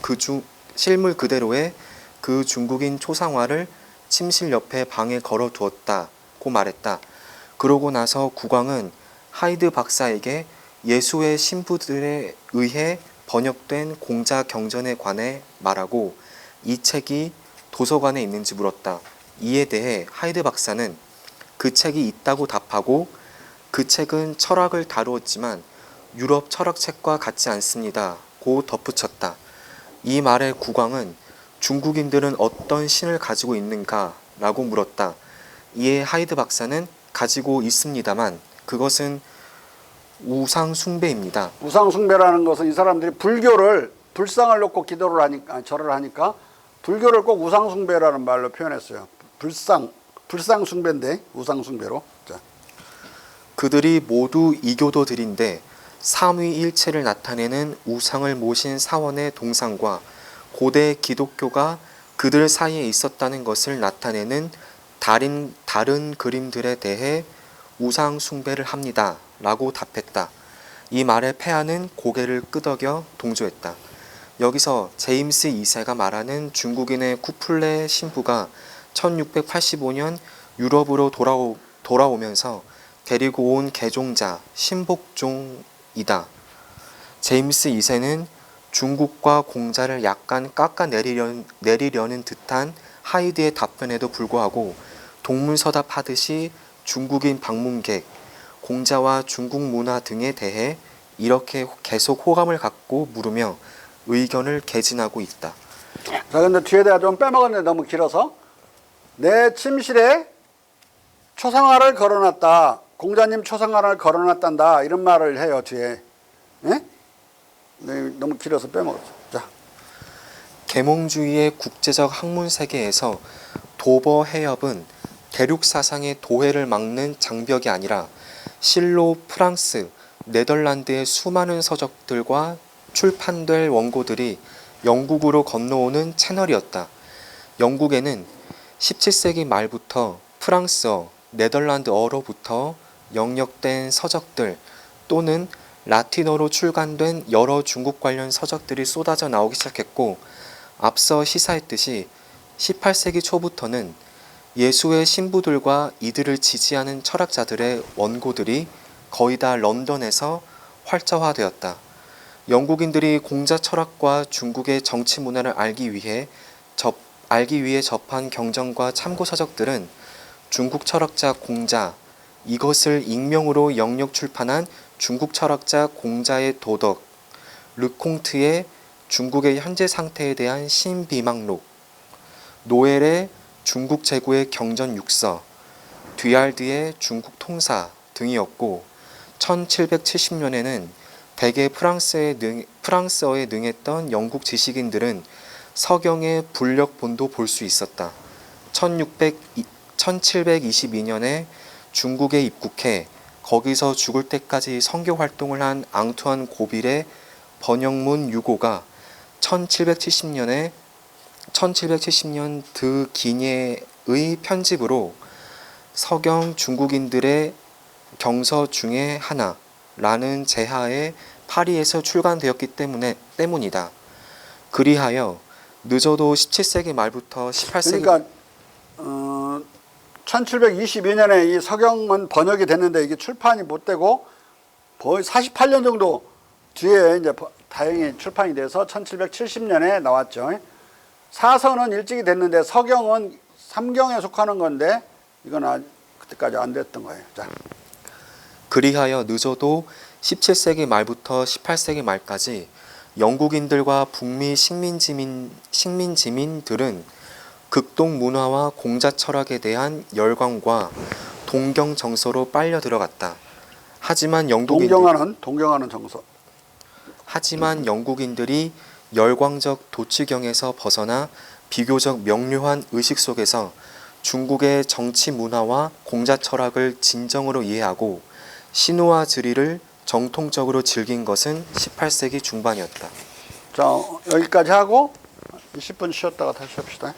그 중국인 초상화를 침실 옆에 방에 걸어두었다고 말했다. 그러고 나서 국왕은 하이드 박사에게 예수의 신부들에 의해 번역된 공자 경전에 관해 말하고 이 책이 도서관에 있는지 물었다. 이에 대해 하이드 박사는 그 책이 있다고 답하고 그 책은 철학을 다루었지만 유럽 철학책과 같지 않습니다. 고 덧붙였다. 이 말에 국왕은 중국인들은 어떤 신을 가지고 있는가? 라고 물었다. 이에 하이드 박사는 가지고 있습니다만 그것은 우상 숭배입니다. 우상 숭배라는 것은 이 사람들이 불교를 불상을 놓고 기도를 하니까 절을 하니까 불교를 꼭 우상 숭배라는 말로 표현했어요. 불상 숭배인데 우상 숭배로. 자. 그들이 모두 이교도들인데 삼위일체를 나타내는 우상을 모신 사원의 동상과 고대 기독교가 그들 사이에 있었다는 것을 나타내는 다른 그림들에 대해 우상 숭배를 합니다. 라고 답했다. 이 말에 폐하는 고개를 끄덕여 동조했다. 여기서 제임스 2세가 말하는 중국인의 쿠플레 신부가 1685년 유럽으로 돌아오면서 데리고 온 개종자 신복종이다. 제임스 2세는 중국과 공자를 약간 깎아내리려는 듯한 하이드의 답변에도 불구하고 동문서답하듯이 중국인 방문객, 공자와 중국 문화 등에 대해 이렇게 계속 호감을 갖고 물으며 의견을 개진하고 있다. 자, 근데 뒤에다가 좀 빼먹었는데 너무 길어서 내 침실에 초상화를 걸어놨다. 공자님 초상화를 걸어놨단다. 이런 말을 해요 뒤에. 예? 네, 너무 길어서 빼먹었어. 자, 계몽주의의 국제적 학문 세계에서 도버 해협은 대륙 사상의 도해를 막는 장벽이 아니라 실로 프랑스, 네덜란드의 수많은 서적들과 출판될 원고들이 영국으로 건너오는 채널이었다. 영국에는 17세기 말부터 프랑스어, 네덜란드어로부터 영역된 서적들 또는 라틴어로 출간된 여러 중국 관련 서적들이 쏟아져 나오기 시작했고 앞서 시사했듯이 18세기 초부터는 예수의 신부들과 이들을 지지하는 철학자들의 원고들이 거의 다 런던에서 활자화되었다. 영국인들이 공자 철학과 중국의 정치 문화를 알기 위해 접한 경전과 참고 서적들은 중국 철학자 공자, 이것을 익명으로 영역 출판한 중국 철학자 공자의 도덕, 르콩트의 중국의 현재 상태에 대한 신비망록, 노엘의 중국 제국의 경전 육서, 뒤알드의 중국 통사 등이었고 1770년에는 대개 프랑스어에 능했던 영국 지식인들은 서경의 불력본도 볼 수 있었다. 1722년에 중국에 입국해 거기서 죽을 때까지 선교 활동을 한 앙투안 고빌의 번역문 유고가 1770년 드 기녜의 편집으로 서경 중국인들의 경서 중에 하나라는 제하에 파리에서 출간되었기 때문이다. 그리하여 늦어도 17세기 말부터 18세기 그러니까 1722년에 이 서경은 번역이 됐는데 이게 출판이 못 되고 거의 48년 정도 뒤에 이제 다행히 출판이 돼서 1770년에 나왔죠. 사서는 일찍이 됐는데 서경은 삼경에 속하는 건데 이건 그때까지 안 됐던 거예요. 자. 그리하여 늦어도 17세기 말부터 18세기 말까지 영국인들과 북미 식민지민들은 극동 문화와 공자 철학에 대한 열광과 동경 정서로 빨려 들어갔다. 하지만 동경하는 정서. 하지만 영국인들이 열광적 도취경에서 벗어나 비교적 명료한 의식 속에서 중국의 정치 문화와 공자 철학을 진정으로 이해하고 신우와 지리를 정통적으로 즐긴 것은 18세기 중반이었다. 자, 여기까지 하고 20분 쉬었다가 다시 합시다.